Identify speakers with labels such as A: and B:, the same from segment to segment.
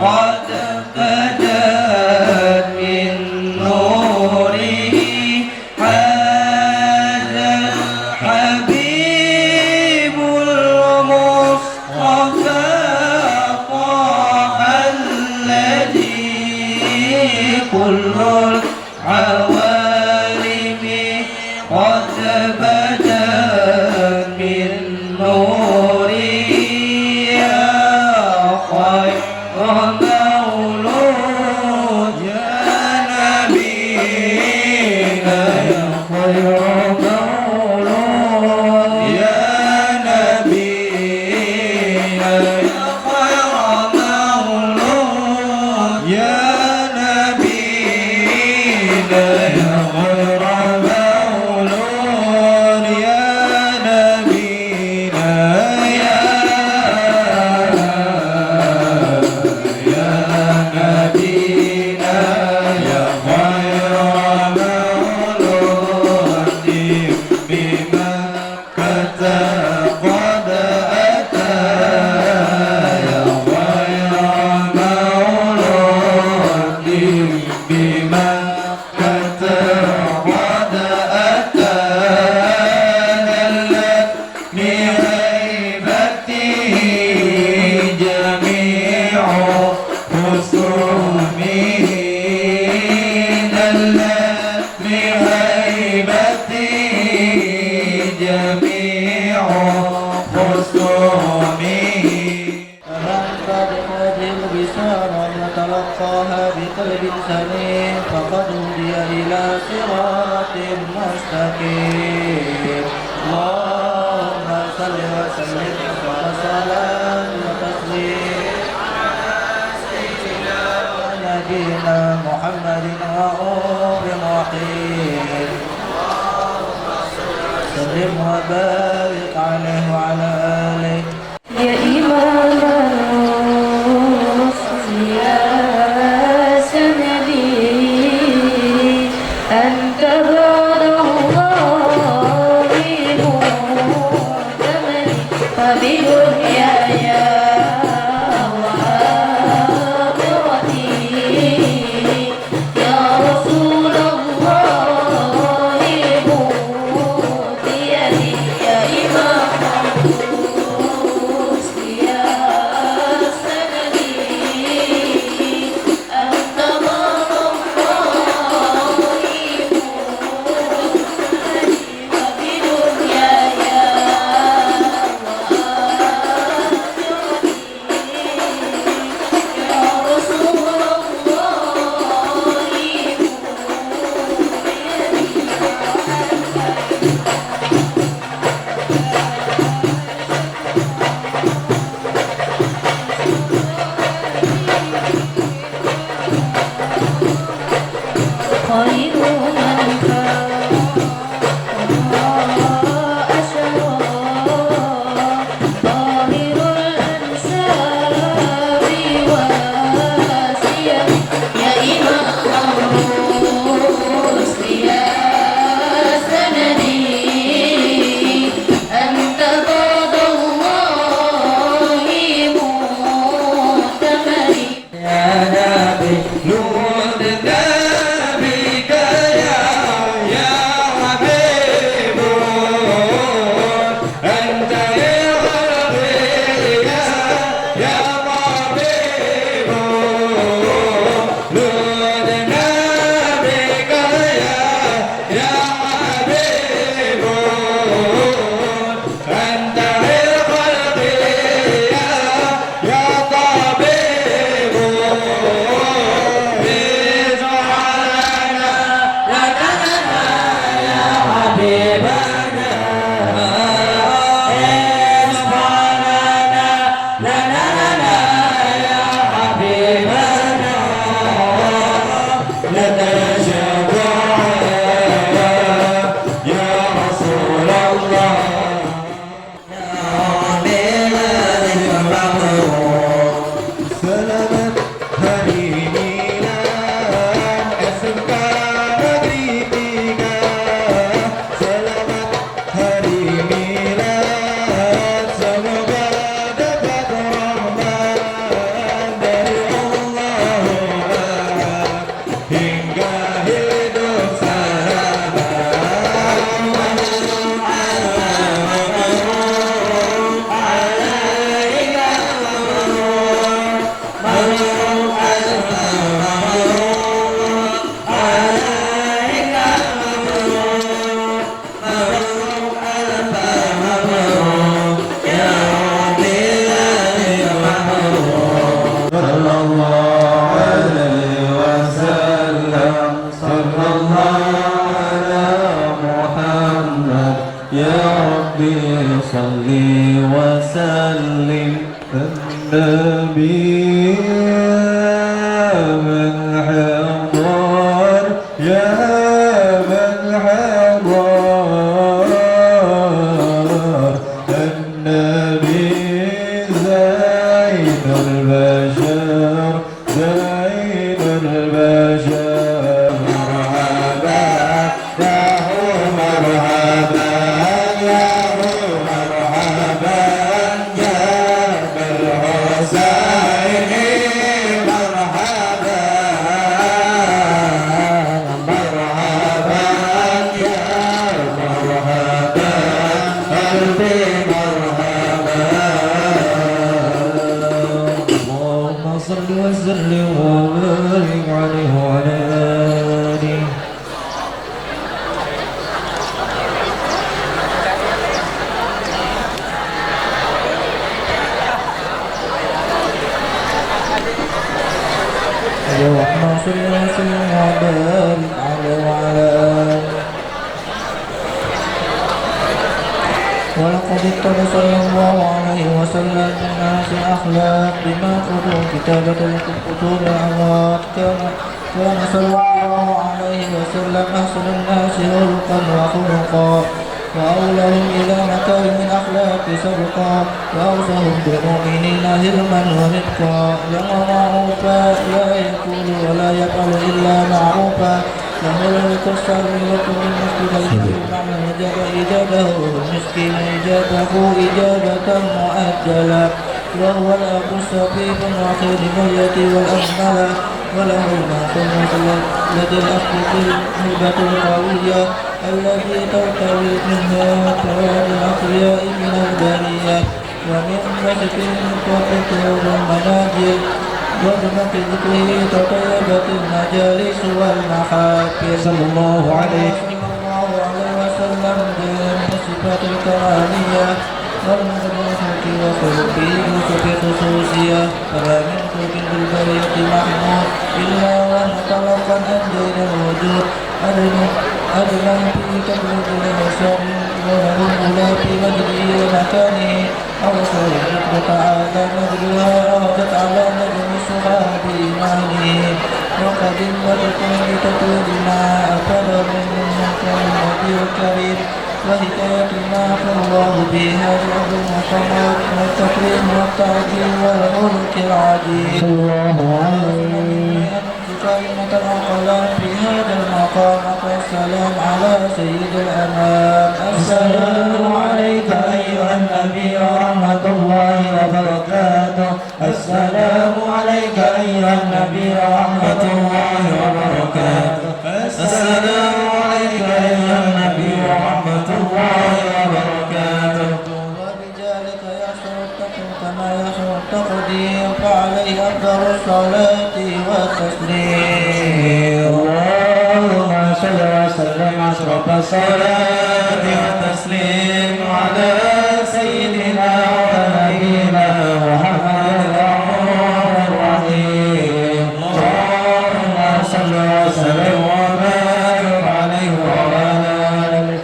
A: قد بدت من نوره هذا الحبيب المصطفى طه الذي كل العوالم قد بدت من نوره يا خير مولود يا نبينا يا خير مولود يا نبينا يا خير مولود يا نبينا يا خير مولود يا نبينا يا نبينا يا خير مولود بمكة قد أتى يا خير مولود بمكة قد أتى دلت بهيبته جميع خصومه دلت بهيبته جميع خصومه فمن قد هذه البشارى يتلقاها بقلب سليم فقد هدي إلى صراط مستقيم اللهم صل وسلم وسلام وتسليم نبينا محمد رؤوف رحيم سلم وبارك عليه وعلى آله
B: يا إمام الرسل يا سندي أنت بعد الله مؤتمن فبدنياي وآخرتي يا رسول الله موت يدي يا إمام الرسل يا
A: يا ربي صل وسلم النبي من حضر يا من حضر النبي زين البشر زين البشر مرحبا له مرحبا له مرحبا جاب الحسين مرحبا مرحبا يا مرحبا قلبي مرحبا اللهم صل وسلم وبارك عليه وعلى آله اللهم صل وسلم وبارك عليه وعلى آله ولقد اقتضى صلى الله عليه وسلم بالناس الأخلاق بما خذوا كتابة الكتب الأعراض كان صلى الله عليه وسلم أحسن الناس خلقا وخلقا وأولهم إلى مكارم الأخلاق سبقا وأوصاهم بالمؤمنين هرما ورفقا له معروفا لا يقول ولا يفعل إلا معروفا له الملك السابق للمسجد بمعنى إجاب إجابه المسكين إجابه إجابة مؤجلة وهو الأب السبيب الأخير الميت والأجمل وله المعصوم لدى الأخذ الهبة القوية التي ترتوي منها أطوال الأقوياء من البرية ومن مسك تطهر المناجل وبمك ذكره تطيبت المجالس والمحافل صلى الله عليه وسلم بصفات الكرامية والمدرسة وخلقه وصف خصوصية فلا من خلق بالبرية محمود إلا ومطلقا عن دين الوجود أدنى في تبلغ الإنسان وله الأولى في مجده ومكانه أوصى الذكر تعالى مجدها أردت على نجم صحاب إيمانه وقدمتكم لتكون ما أفضل من النبي الكريم وحكاية ما الله بها العظم والقمر والتكريم والتعظيم والملك العظيم الله عليه كلمة الأقلام في هذا المقام والسلام على سيد الأنام السلام عليك أيها النبي ورحمة الله وبركاته السلام عليك أيها النبي ورحمة الله وبركاته السلام عليك أيها النبي ورحمة الله وبركاته ورجالك يحشر التقوى كما يحشر التقدير فعليه أفضل الصلاة والتسليم اللهم صل وسلم أشرف الصلاة والتسليم على سيدنا ونبينا محمد الرحمن الرحيم اللهم صل وسلم وبارك عليه وعلى آله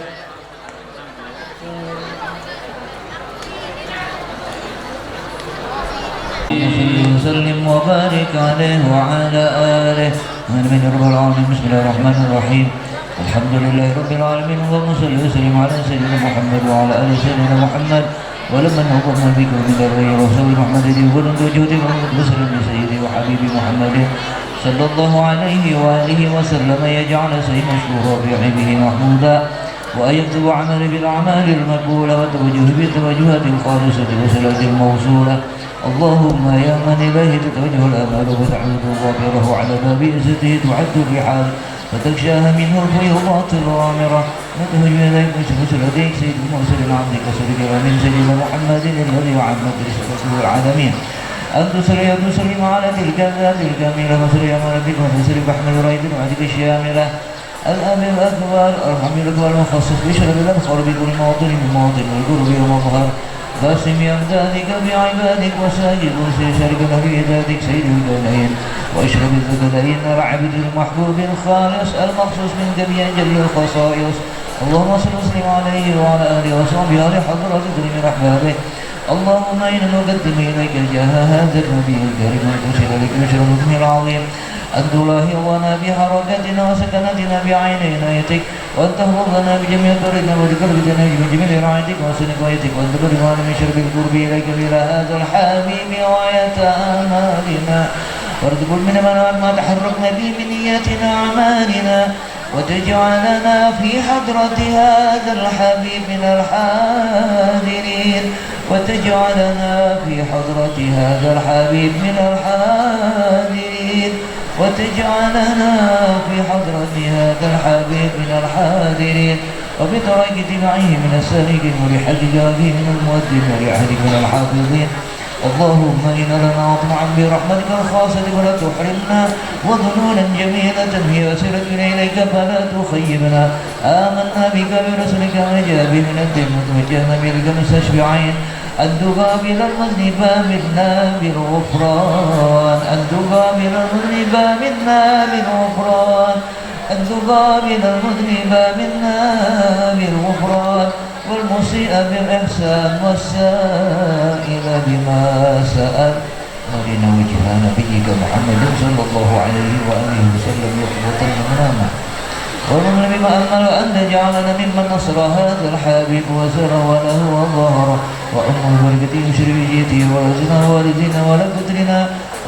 A: وسلم وبارك عليه وعلى آله آمين رب العالمين بسم الله الرحمن الرحيم الحمد لله رب العالمين اللهم صل وسلم على سيدنا محمد وعلى آل سيدنا محمد ولما نظرنا بك من الغير رسول محمد ولد وجودك وسلم لسيدي وحبيبي محمد صلى الله عليه وآله وسلم يجعل سيد مشهور بعلمه محمودا وأن يكتب عمل بالأعمال المقبولة وتوجه بالتوجهات الخالصة وصلة الموصولة اللهم يا من إليه تتوجه الآمال وتعود ظاهره على باب عزته تعد الرحال فتغشاها منه الفيضات الغامرة نتوجه إليك نشمس لديك سيد المرسلين عبدك سيدنا من سيدنا محمد الذي عمت رسالته العالمين أن تسلم على تلك الذات الكاملة وسلم على بك وتسلم بأحمد رأيت وعدك الشاملة الأمر الأكبر الأرحم الأكبر المخصص بشرف الأبصار بكل موطن من مواطن القرب والمظهر قاسم أمدادك بعبادك وساجد وسيشارك في ذاتك سيد الكونين واشرب الثقلين العبد المحبوب الخالص المخصوص من جميع جل الخصائص. اللهم صل وسلم عليه وعلى آله وصحبه على حضرة من أحبابه. اللهم إنا نقدم إليك جاه هذا النبي الكريم المرسل لك بشر الحكم العظيم أن تلاحظنا بحركتنا وسكنتنا بعين عنايتك وأن تحفظنا بجميع طرقنا وتكرمنا بجميع رعايتك وحسن قويتك وأن تبلغنا من شرب القرب إليك إلى هذا الحبيب غاية آمالنا وارزق منا ما تحركنا به من نياتنا أعمالنا وتجعلنا في حضرة هذا الحبيب من الحاضرين وتجعلنا في حضرة هذا الحبيب من الحاضرين وتجعلنا في حضرة هذا الحبيب من الحاضرين وبطريق اتباعه من السالكين وبحج جاره من المؤذن ولأهلك من الحافظين. اللهم إنا لنا أطمعا برحمتك الخاصة ولا تحرمنا وظنونا جميلة هي وسيلة إليك فلا تخيبنا. آمنا بك برسلك وجاب من الدين وتوجهنا بك مستشفعين أن تقابل المذنب منا بالغفران أن تقابل المذنب منا بالغفران أن تقابل المذنب منا بالغفران والمسيء بالإحسان والسائل بما سأل. أرنا وجه نبيك محمد صلى الله عليه وآله وسلم يقبط المنامة ومن بما أمل أن تجعلنا ممن نصر هذا الحبيب وسر وله وظهر وأمه بركته شريجته ورزنا والدنا ولا قدرنا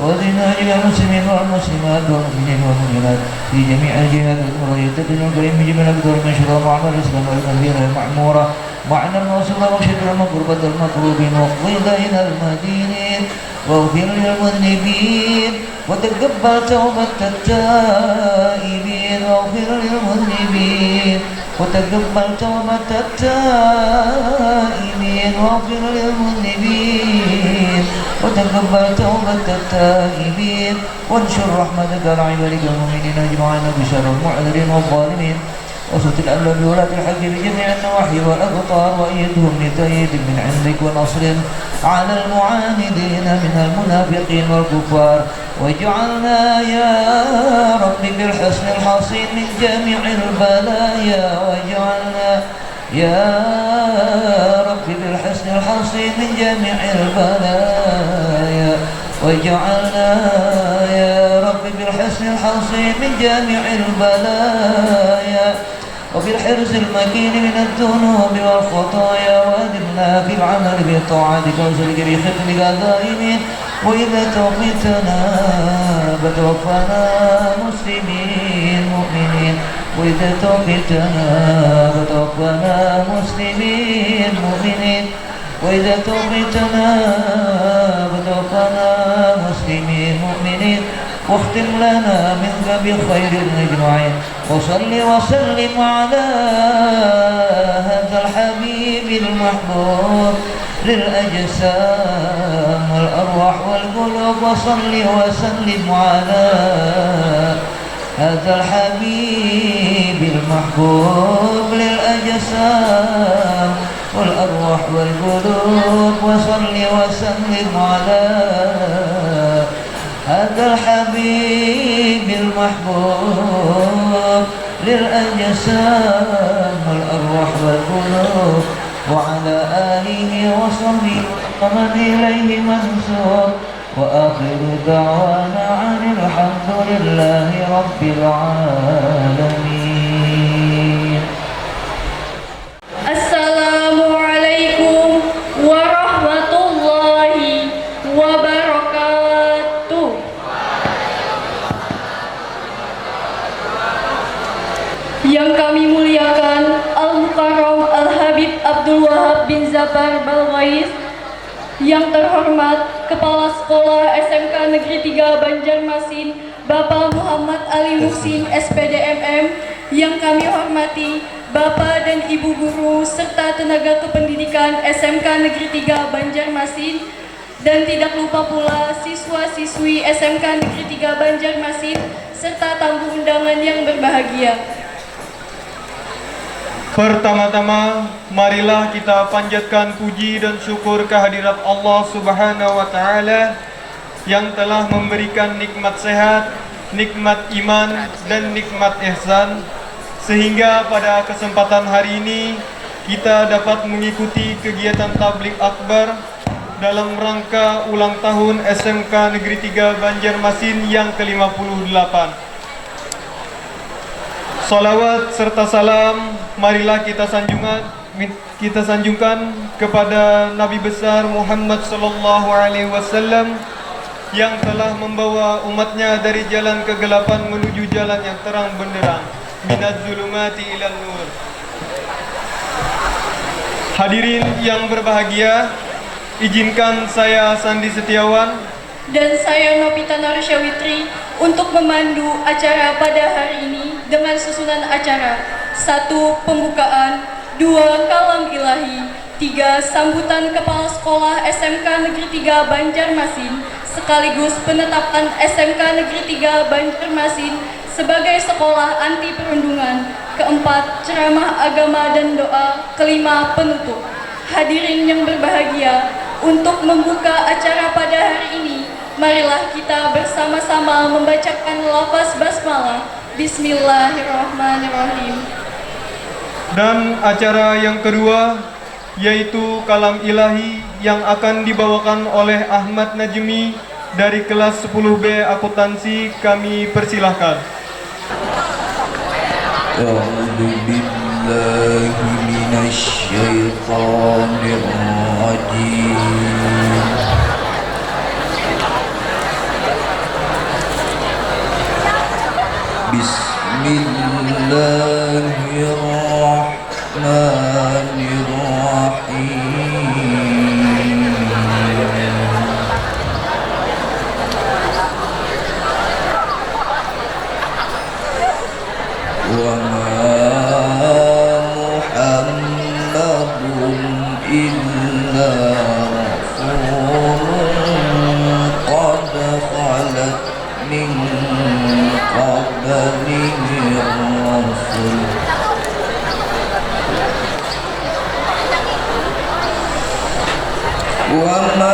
A: وزنا جميع المسلمين والمسلمات والمؤمنين والمؤمنات في جميع الجهات المريدة الكريم بجميع الأقدار من شرور معمر الإسلام والمدينة المعمورة وعن الموصول وشكر المقربة المطلوبين واقضي إلى المدينين واغفر للمذنبين وتقبل توبة التائبين واغفر للمذنبين وتقبل توبة التائبين واغفر للمذنبين وتقبل توبة التائبين وانشر رحمتك على عبادك المؤمنين أجمعين بشر المعذرين والظالمين وصوت الأمل بولاة الحق بجميع النواحي والأقطار وأيدهم لتأييد من عندك ونصر على المعاندين من المنافقين والكفار واجعلنا يا رب بالحسن الحصين من جميع البلايا واجعلنا يا رب بالحسن الحصين من جميع البلايا واجعلنا يا رب بالحسن الحصين من جميع البلايا وبالحرز المكين من الذنوب والخطايا وأدمنا في العمل بطاعتك وسلك بخدمك دائمين وإذا توفيتنا فتوفنا مسلمين مؤمنين وإذا توفيتنا فتوفنا مسلمين مؤمنين وإذا توفيتنا فتوفنا مسلمين مؤمنين واختم لنا منك بخير أجمعين وصل وسلم على هذا الحبيب المحبوب للأجسام والأرواح والقلوب وصل وسلم على هذا الحبيب المحبوب للأجسام والأرواح والقلوب وصل وسلم على هذا الحبيب المحبوب للأجسام والأرواح والقلوب وعلى آله وصحبه ومن إليه منسوب وآخر دعوانا عن الحمد لله رب العالمين.
B: السلام عليكم ورحمة الله وبركاته. Yang kami muliakan Al-Mukarram Al-Habib Abdul Wahab bin Zabar Balwais, yang terhormat Kepala Sekolah SMK Negeri 3 Banjarmasin Bapak Muhammad Ali Muhsin SPDMM, yang kami hormati Bapak dan Ibu Guru serta tenaga kependidikan SMK Negeri 3 Banjarmasin, dan tidak lupa pula siswa-siswi SMK Negeri 3 Banjarmasin serta tamu undangan yang berbahagia.
C: Pertama-tama, marilah kita panjatkan puji dan syukur kehadirat Allah Subhanahu wa Ta'ala yang telah memberikan nikmat sehat, nikmat iman, dan nikmat ihsan, sehingga pada kesempatan hari ini kita dapat mengikuti kegiatan tabligh akbar dalam rangka ulang tahun SMK Negeri 3 Banjarmasin yang ke-58. Salawat serta salam marilah kita sanjungkan kepada Nabi besar Muhammad sallallahu alaihi wasallam yang telah membawa umatnya dari jalan kegelapan menuju jalan yang terang benderang, minaz zulumati ilan nur. Hadirin yang berbahagia, izinkan saya Sandi Setiawan
B: dan saya Nopita Norsyawitri untuk memandu acara pada hari ini dengan susunan acara: 1. Pembukaan, 2. Kalam ilahi, 3. Sambutan Kepala Sekolah SMK Negeri 3 Banjarmasin sekaligus penetapan SMK Negeri 3 Banjarmasin sebagai sekolah anti perundungan, 4. Ceramah agama dan doa, 5. Penutup. Hadirin yang berbahagia, untuk membuka acara pada hari ini, marilah kita bersama-sama membacakan lafaz basmalah. Bismillahirrahmanirrahim.
C: Dan acara yang kedua yaitu kalam ilahi yang akan dibawakan oleh Ahmad Najmi dari kelas 10B akuntansi. Kami persilahkan.
A: A'udzu billahi minasy syaithanir rajim. Bismillahirrahmanirrahim. Wa ma Muhammadun illa rasulun qad khalat min qablihi rasul. Wa ma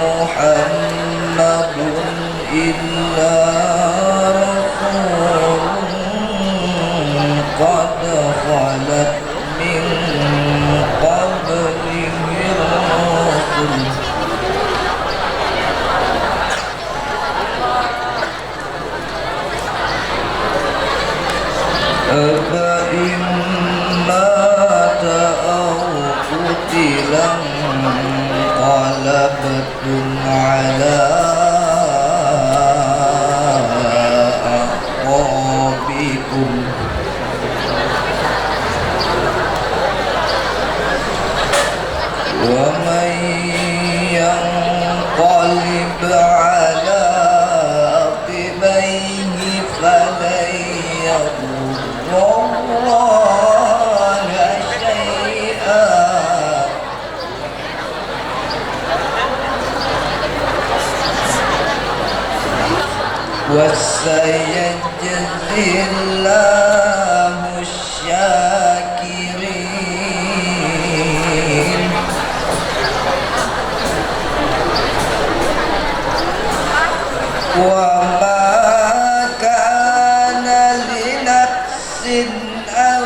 A: Muhammadun illa rasulun qad khalat min qablihi rasul. Afa mata aw qutilan qalabtum ala aqabikum. Wa man yanqalib ala aqibaihi falan yadurra shay'an. وسيجزي الله الشاكرين. وما كان لنفس أن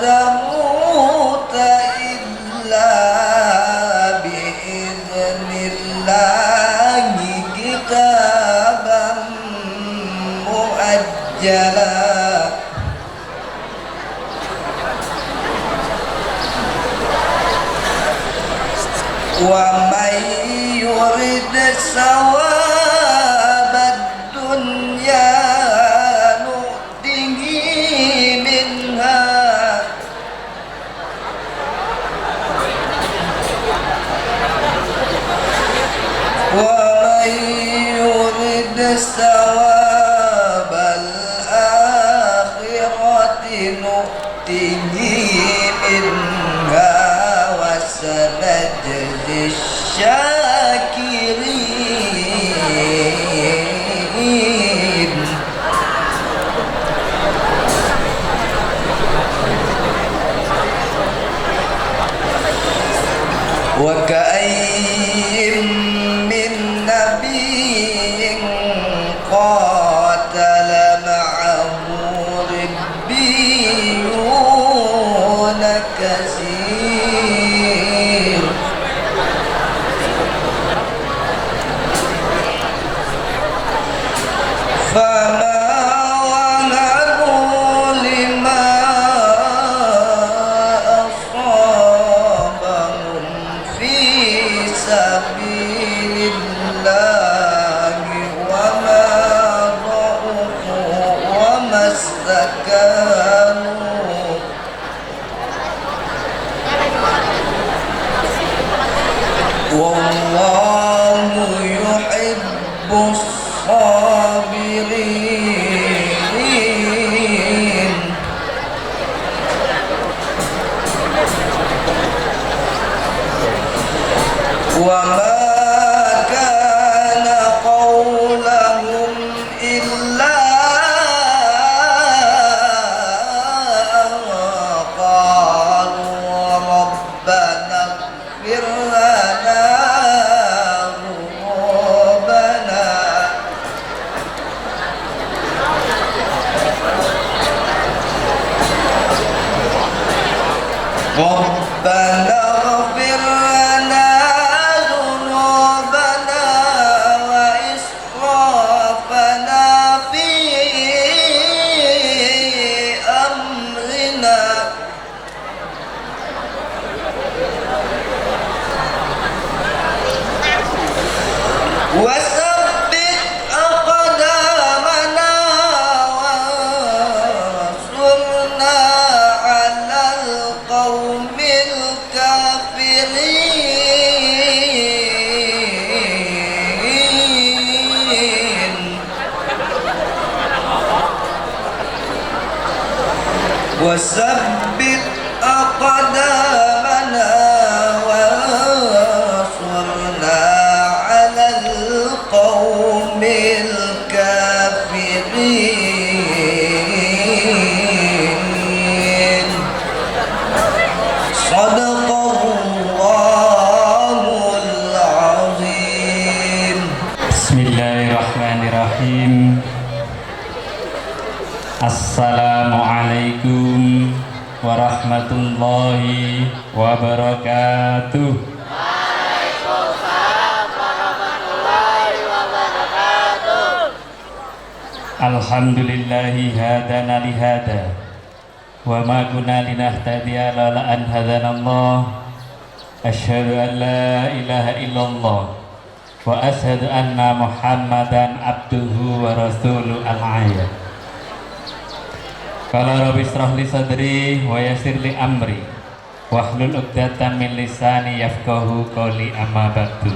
A: تموت إلا بإذن الله كتابا مؤجلا. ومن يرد ثواب الدنيا نؤته منها ومن يرد ثواب الآخرة نؤته منها وسنجزي الشاكرين.
D: وكأين من نبي قاتل معه ربيون كثير فما وهنوا لما أصابهم في سبيل الله وما ضعفوا وما استكانوا والله يحب الصابرين وما كان قولهم إلا أن قالوا ربنا اغفر لنا ذنوبنا ربنا اغفر لنا ذنوبنا وإسرافنا في أمرنا وثبت أقدامنا وانصرنا على القوم الكافرين وثبت أقدامنا وانصرنا على القوم الكافرين صدق الله العظيم.
E: Bismillahirrahmanirrahim. Assalamualaikum warahmatullahi wabarakatuh. Alhamdulillahi hadana lihada wa ma kunna linahtadiya laula an hadanallah. Asyhadu an la ilaha illallah wa asyhadu anna Muhammadan abduhu wa rasuluhu al-ayat. Qala rabbi israh li sadri wa yassir li amri wahlul 'uqdatam min lisani yafqahu qawli amma ba'du.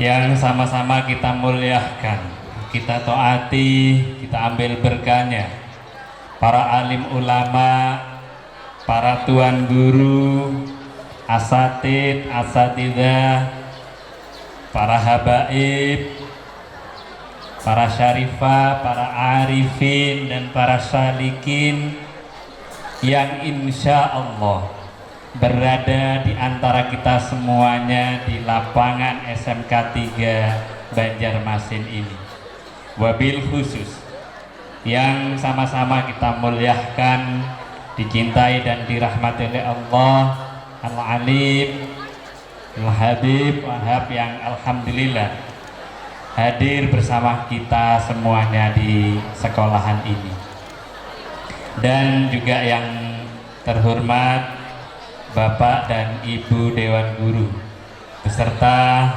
E: Yang sama-sama kita muliakan, kita taati, kita ambil berkahnya para alim ulama, para tuan guru, asatid, asatidah, para habaib, para syarifah, para arifin, dan para salikin yang insya Allah berada di antara kita semuanya di lapangan SMK 3 Banjarmasin ini. Wabil khusus yang sama-sama kita muliakan, dicintai dan dirahmati oleh Allah Al-Alim, Al-Habib, Wahab, yang alhamdulillah hadir bersama kita semuanya di sekolahan ini. Dan juga yang terhormat Bapak dan Ibu Dewan Guru beserta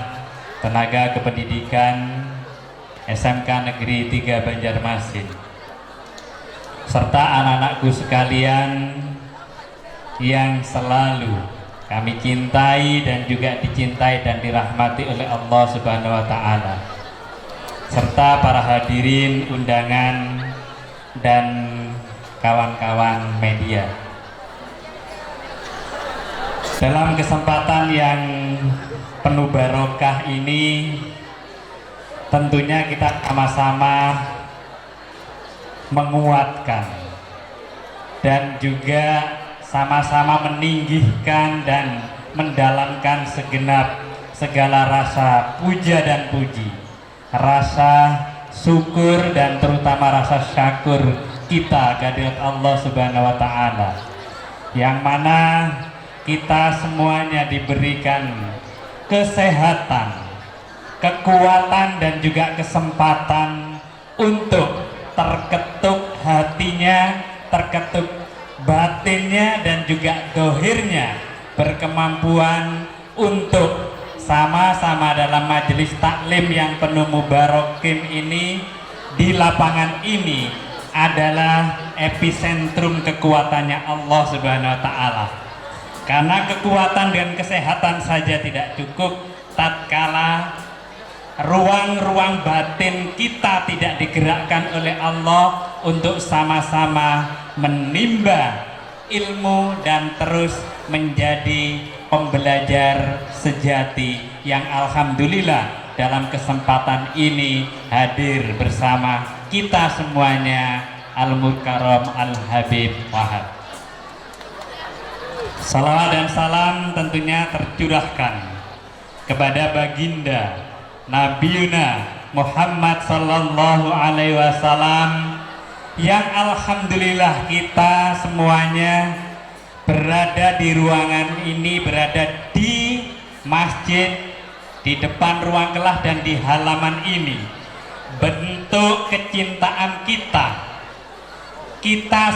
E: tenaga kependidikan SMK Negeri 3 Banjarmasin, serta anak-anakku sekalian yang selalu kami cintai dan juga dicintai dan dirahmati oleh Allah Subhanahu wa Ta'ala, serta para hadirin undangan dan kawan-kawan media. Dalam kesempatan yang penuh barokah ini, tentunya kita sama-sama menguatkan dan juga sama-sama meninggikan dan mendalamkan segenap segala rasa puja dan puji, rasa syukur dan terutama rasa syakur kita kehadirat Allah Subhanahu wa taala, yang mana kita semuanya diberikan kesehatan, kekuatan dan juga kesempatan untuk terketuk hatinya, terketuk batinnya dan juga dohirnya, berkemampuan untuk sama-sama dalam majelis taklim yang penuh mubarokim ini. Di lapangan ini adalah epicentrum kekuatannya Allah Subhanahu wa taala. Karena kekuatan dan kesehatan saja tidak cukup tatkala ruang-ruang batin kita tidak digerakkan oleh Allah untuk sama-sama menimba ilmu dan terus menjadi pembelajar sejati yang alhamdulillah dalam kesempatan ini hadir bersama kita semuanya Al-Mukarram Al-Habib Wahab. Salawat dan salam tentunya tercurahkan kepada baginda Nabiuna Muhammad sallallahu alaihi wasallam yang alhamdulillah kita semuanya berada di ruangan ini, berada di masjid, di depan ruang kelas dan di halaman ini. Bentuk kecintaan kita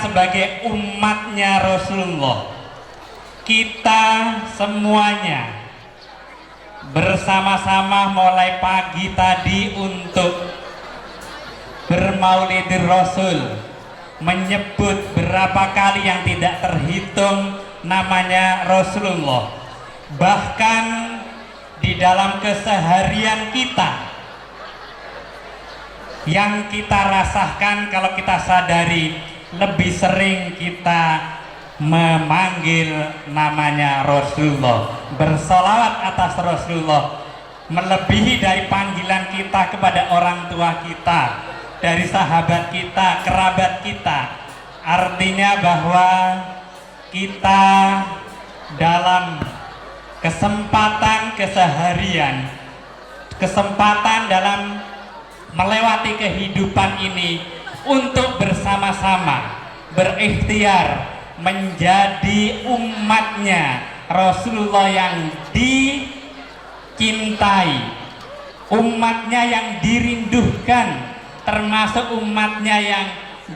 E: sebagai umatnya Rasulullah, kita semuanya bersama-sama mulai pagi tadi untuk bermaulidir Rasul, menyebut berapa kali yang tidak terhitung namanya Rasulullah. Bahkan di dalam keseharian kita yang kita rasakan, kalau kita sadari, lebih sering kita memanggil namanya Rasulullah, bersolawat atas Rasulullah, melebihi dari panggilan kita kepada orang tua kita, dari sahabat kita, kerabat kita. Artinya bahwa kita dalam kesempatan keseharian, kesempatan dalam melewati kehidupan ini untuk bersama-sama berikhtiar menjadi umatnya Rasulullah yang dicintai, umatnya yang dirindukan, termasuk umatnya yang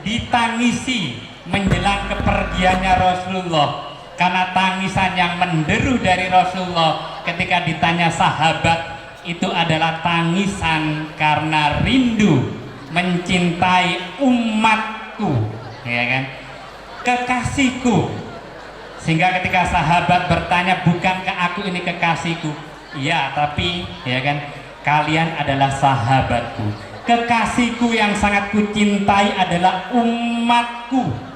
E: ditangisi menjelang kepergiannya Rasulullah. Karena tangisan yang menderu dari Rasulullah ketika ditanya sahabat itu adalah tangisan karena rindu mencintai umatku, ya kan, kekasihku. Sehingga ketika sahabat bertanya, bukankah aku ini kekasihku? Iya, tapi ya kan, kalian adalah sahabatku. Kekasihku yang sangat kucintai adalah umatku.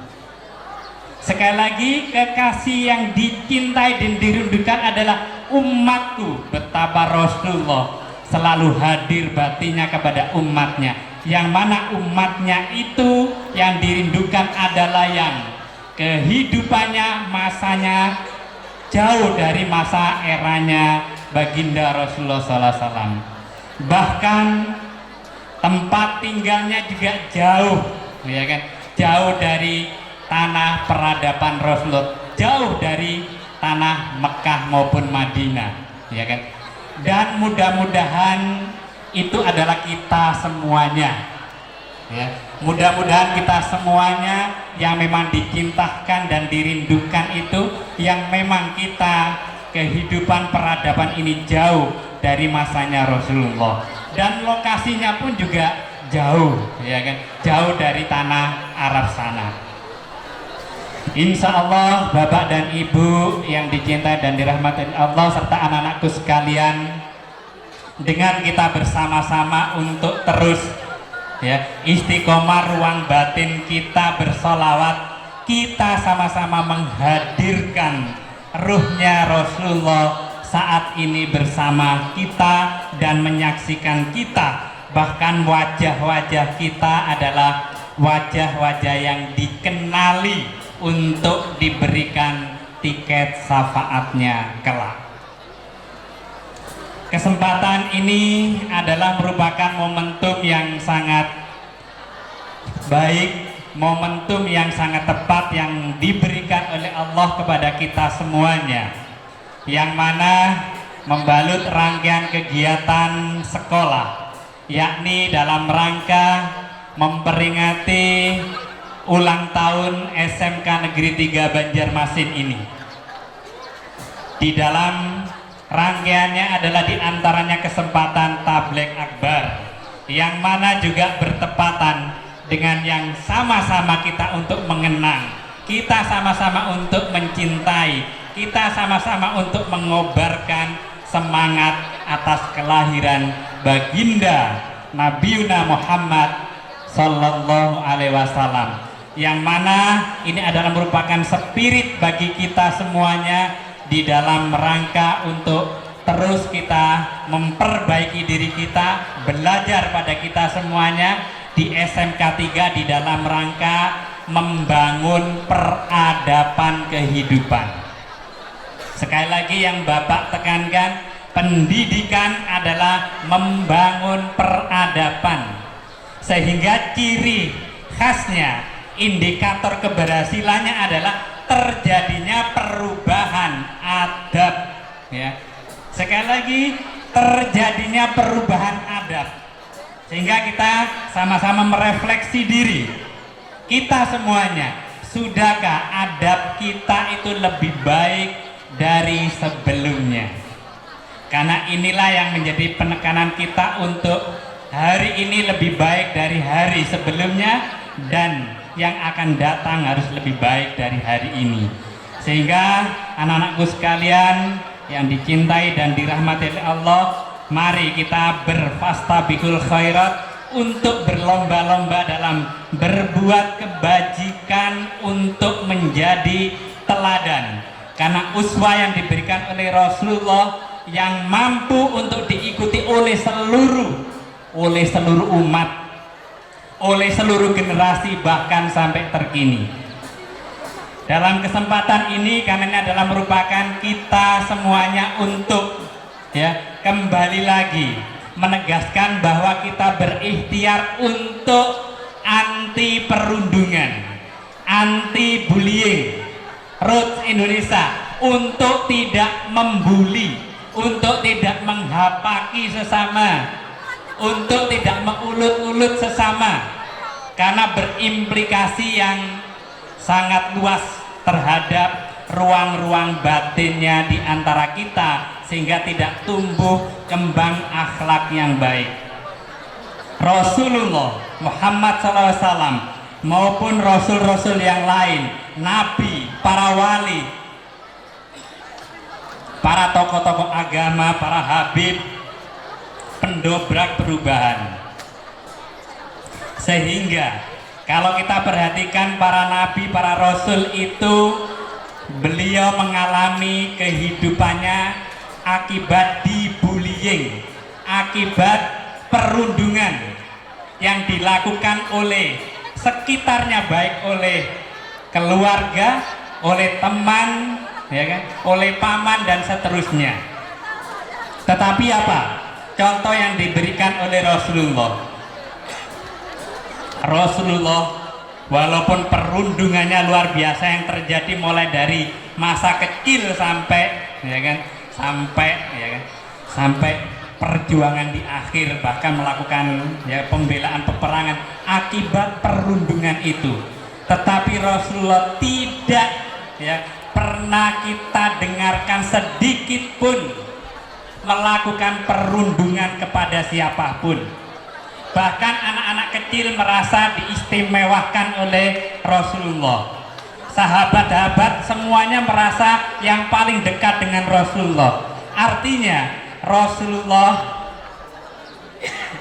E: Sekali lagi, kekasih yang dicintai dan dirindukan adalah umatku. Betapa Rasulullah selalu hadir batinnya kepada umatnya, yang mana umatnya itu yang dirindukan adalah yang kehidupannya, masanya jauh dari masa eranya baginda Rasulullah SAW. Bahkan tempat tinggalnya juga jauh, ya kan, jauh dari tanah peradaban Rasulullah, jauh dari tanah Mekah maupun Madinah, ya kan. Dan mudah-mudahan itu adalah kita semuanya, ya. Mudah-mudahan kita semuanya yang memang dicintakan dan dirindukan itu, yang memang kita kehidupan peradaban ini jauh dari masanya Rasulullah, dan lokasinya pun juga jauh, ya kan, jauh dari tanah Arab sana. Insya Allah Bapak dan Ibu yang dicintai dan dirahmati Allah serta anak-anakku sekalian, dengan kita bersama-sama untuk terus, ya, istiqomah ruang batin kita bersolawat, kita sama-sama menghadirkan ruhnya Rasulullah saat ini bersama kita dan menyaksikan kita. Bahkan wajah-wajah kita adalah wajah-wajah yang dikenali untuk diberikan tiket syafaatnya kelak. Kesempatan ini adalah merupakan momentum yang sangat baik, momentum yang sangat tepat yang diberikan oleh Allah kepada kita semuanya, yang mana membalut rangkaian kegiatan sekolah, yakni dalam rangka memperingati ulang tahun SMK Negeri 3 Banjarmasin ini. Di dalam rangkaiannya adalah diantaranya kesempatan tabligh akbar, yang mana juga bertepatan dengan yang sama-sama kita untuk mengenang, kita sama-sama untuk mencintai, kita sama-sama untuk mengobarkan semangat atas kelahiran baginda Nabiuna Muhammad Sallallahu Alaihi Wasallam, yang mana ini adalah merupakan spirit bagi kita semuanya di dalam rangka untuk terus kita memperbaiki diri kita, belajar pada kita semuanya di SMK 3 di dalam rangka membangun peradaban kehidupan. Sekali lagi yang Bapak tekankan, pendidikan adalah membangun peradaban, sehingga ciri khasnya, indikator keberhasilannya adalah terjadinya perubahan adab, ya. Sekali lagi, terjadinya perubahan adab, sehingga kita sama-sama merefleksi diri kita semuanya, sudahkah adab kita itu lebih baik dari sebelumnya? Karena inilah yang menjadi penekanan kita untuk hari ini lebih baik dari hari sebelumnya, dan yang akan datang harus lebih baik dari hari ini. Sehingga anak-anakku sekalian yang dicintai dan dirahmati oleh Allah, mari kita berfastabiqul khairat untuk berlomba-lomba dalam berbuat kebajikan untuk menjadi teladan. Karena uswah yang diberikan oleh Rasulullah yang mampu untuk diikuti oleh seluruh umat, oleh seluruh generasi, bahkan sampai terkini. Dalam kesempatan ini, karena ini adalah merupakan kita semuanya untuk kembali lagi menegaskan bahwa kita berikhtiar untuk anti perundungan, anti bullying, Roots Indonesia, untuk tidak membuli, untuk tidak menghapaki sesama, untuk tidak mengulut-ulut sesama, karena berimplikasi yang sangat luas terhadap ruang-ruang batinnya di antara kita, sehingga tidak tumbuh kembang akhlak yang baik. Rasulullah Muhammad SAW maupun rasul-rasul yang lain, nabi, para wali, para tokoh-tokoh agama, para habib, pendobrak perubahan. Sehingga kalau kita perhatikan para nabi, para rasul itu, beliau mengalami kehidupannya akibat dibullying, akibat perundungan yang dilakukan oleh sekitarnya, baik oleh keluarga, oleh teman, oleh paman dan seterusnya. Tetapi apa contoh yang diberikan oleh Rasulullah, walaupun perundungannya luar biasa yang terjadi mulai dari masa kecil sampai sampai perjuangan di akhir, bahkan melakukan pembelaan peperangan akibat perundungan itu. Tetapi Rasulullah tidak pernah kita dengarkan sedikit pun melakukan perundungan kepada siapapun. Bahkan anak-anak kecil merasa diistimewakan oleh Rasulullah. Sahabat-sahabat semuanya merasa yang paling dekat dengan Rasulullah. Artinya Rasulullah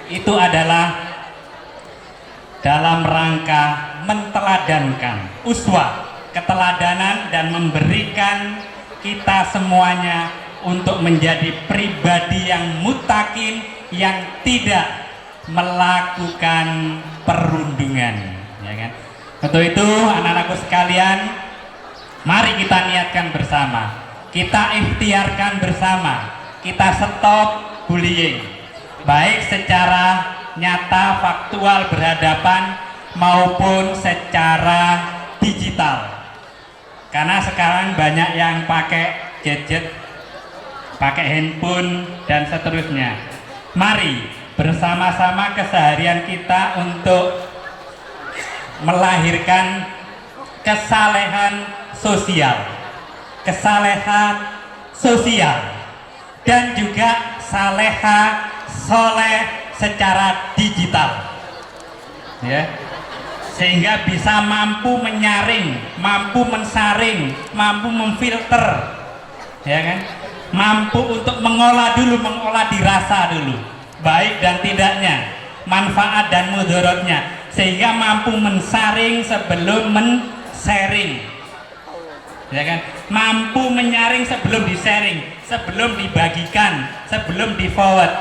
E: itu adalah dalam rangka menteladankan, uswah, keteladanan, dan memberikan kita semuanya untuk menjadi pribadi yang muttaqin, yang tidak melakukan perundungan, Untuk itu anak-anakku sekalian, Mari kita niatkan bersama, kita ikhtiarkan bersama, kita stop bullying, baik secara nyata faktual berhadapan maupun secara digital. Karena sekarang banyak yang pakai gadget, pakai handphone dan seterusnya. Mari bersama-sama keseharian kita untuk melahirkan kesalehan sosial, dan juga saleha soleh secara digital, ya, sehingga bisa mampu menyaring, mampu mensaring, mampu memfilter, ya kan, mampu untuk mengolah dirasa dulu, baik dan tidaknya, manfaat dan mudaratnya, sehingga mampu mensaring sebelum men-sharing, ya kan, mampu menyaring sebelum di-sharing, sebelum dibagikan, sebelum di-forward.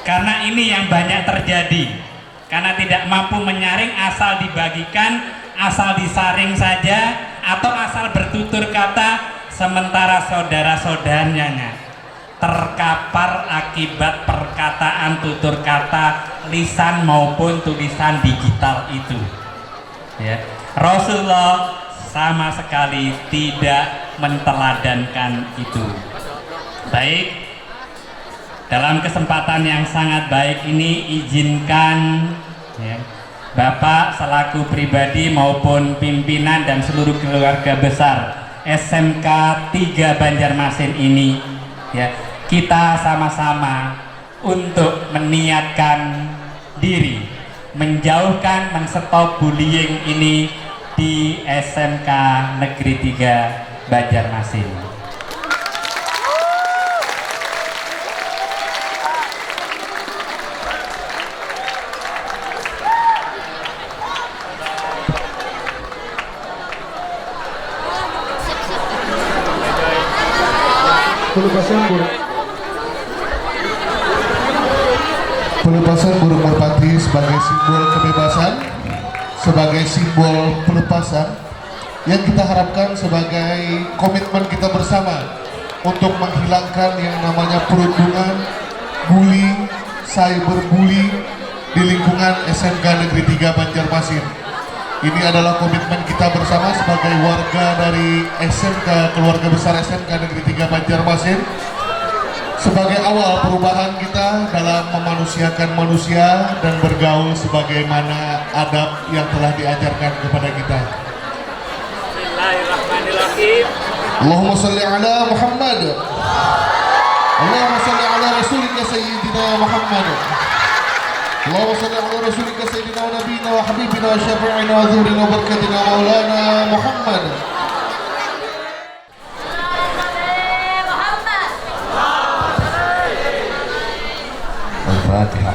E: Karena ini yang banyak terjadi, karena tidak mampu menyaring, asal dibagikan, asal disaring saja, atau asal bertutur kata, sementara saudara-saudaranya terkapar akibat perkataan tutur kata lisan maupun tulisan digital itu, ya. Rasulullah sama sekali tidak menteladankan itu. Baik, dalam kesempatan yang sangat baik ini izinkan, ya, Bapak selaku pribadi maupun pimpinan dan seluruh keluarga besar SMK 3 Banjarmasin ini, ya, kita sama-sama untuk meniatkan diri menjauhkan, menstop bullying ini di SMK Negeri 3 Banjarmasin.
F: Pelepasan burung merpati sebagai simbol kebebasan, sebagai simbol pelepasan yang kita harapkan sebagai komitmen kita bersama untuk menghilangkan yang namanya perundungan, bullying, cyberbullying di lingkungan SMK Negeri 3 Banjarmasin. Ini adalah komitmen kita bersama sebagai warga dari SMK, keluarga besar SMK Negeri 3 Banjarmasin, sebagai awal perubahan kita dalam memanusiakan manusia dan bergaul sebagaimana adab yang telah diajarkan kepada kita.
E: Bismillahirrahmanirrahim.
F: Allahumma salli ala Muhammad. Allahumma salli ala Rasulika Sayyidina Muhammad. Allahumma salli ala Rasulika Sayyidina wa Nabiyina wa Habibina wa Syafi'ina wa Dhurina wa Barakatina Maulana Muhammad.
A: Al-Fatihah.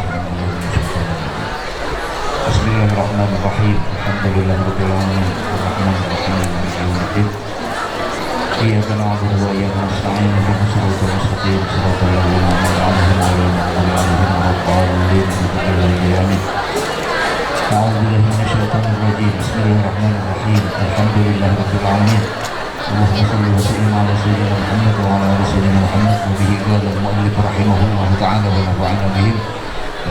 A: Bismillahirrahmanirrahim. Alhamdulillahirabbil alamin. Arrahmanir rahim. Maliki yaumiddin. Iyyaka na'budu wa iyyaka nasta'in. Ihdinas siratal mustaqim. Shiratal ladzina an'amta 'alaihim ghairil maghdubi 'alaihim waladdallin. Amin. A'udzu billahi minasyaitonir rajim. Bismillahirrahmanirrahim. Alhamdulillahirabbil alamin. Allahumma shalli wa sallim ala sayyidina Muhammad wa ala ali sayyidina Muhammad wa bihi qala al-mu'allif rahimahullah ta'ala wa nafa'ana bihim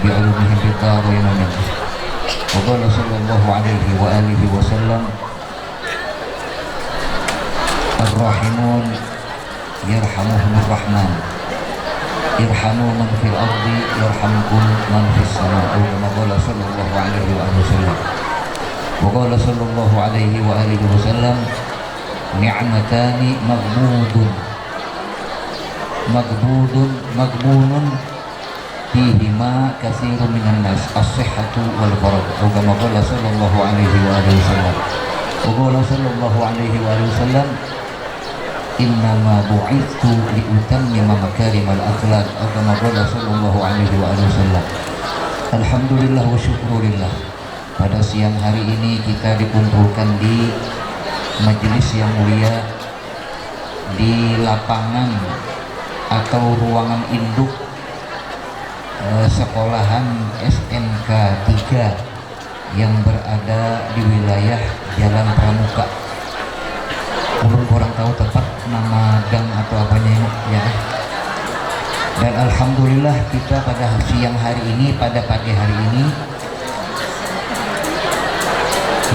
A: bi 'ulumihim fid darain amin. Wa qala sallallahu alaihi wa alihi wa sallam ar-rahimun yarhamuhumur rahman irhamu man fil ardi yarhamkum man fis sama'. Wa qala sallallahu alaihi wa alihi wa sallam wa qala sallallahu alaihi wa alihi wa sallam ni'matani maghbunun fihima katsirun minan nas as-sihhatu wal faragh. Kama qala sallallahu alaihi wa alihi wasallam. Wa qala sallallahu alaihi wa alihi wasallam innama bu'ithtu liutammima makarimal akhlaq. Kama qala sallallahu alaihi wa alihi wasallam. Alhamdulillah wa syukurillah. Pada siang hari ini kita dikumpulkan di majelis yang mulia di lapangan atau ruangan induk sekolahan SMK 3 yang berada di wilayah Jalan Pramuka, tahu tepat nama gang atau apanya ini ya. Dan alhamdulillah kita pada siang hari ini, pada pagi hari ini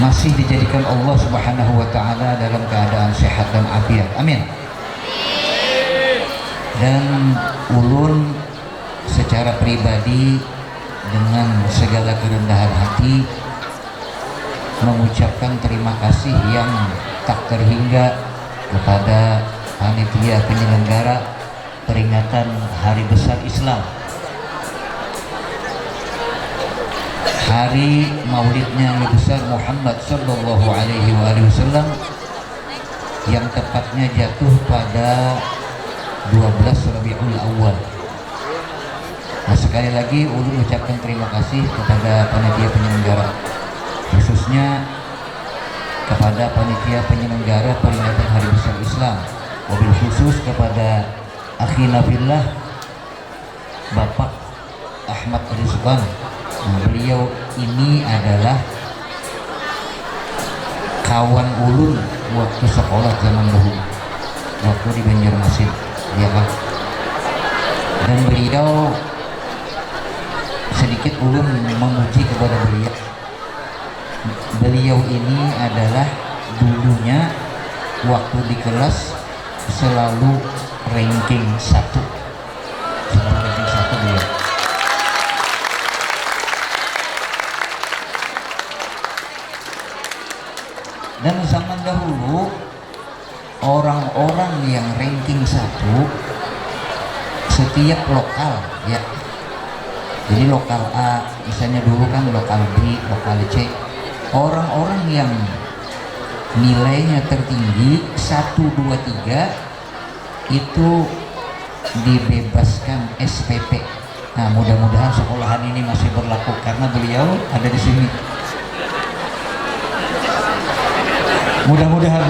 A: masih dijadikan Allah Subhanahu wa taala dalam keadaan sehat dan afiat. Amin. Dan ulun secara pribadi dengan segala kerendahan hati mengucapkan terima kasih yang tak terhingga kepada panitia penyelenggara peringatan Hari Besar Islam, hari maulidnya Nabi besar Muhammad sallallahu alaihi wasallam yang tepatnya jatuh pada 12 Rabiul Awal. Nah, sekali lagi ulun ucapkan terima kasih kepada panitia penyelenggara, khususnya kepada panitia penyelenggara peringatan Hari Besar Islam, wabil khusus kepada akhina fillah Bapak Ahmad Rizwan. Nah, beliau ini adalah kawan ulun waktu sekolah zaman dahulu, waktu di Banjarmasin, ya kan? Dan beliau sedikit ulun memuji kepada beliau. Beliau ini adalah dulunya waktu di kelas selalu ranking 1, selalu ranking 1 beliau. Dan zaman dahulu orang-orang yang ranking 1 setiap lokal ya, jadi lokal A misalnya dulu kan, lokal B, lokal C, orang-orang yang nilainya tertinggi 1, 2, 3 itu dibebaskan SPP. Nah, mudah-mudahan sekolahan ini masih berlaku karena beliau ada di sini. Mudah-mudahan.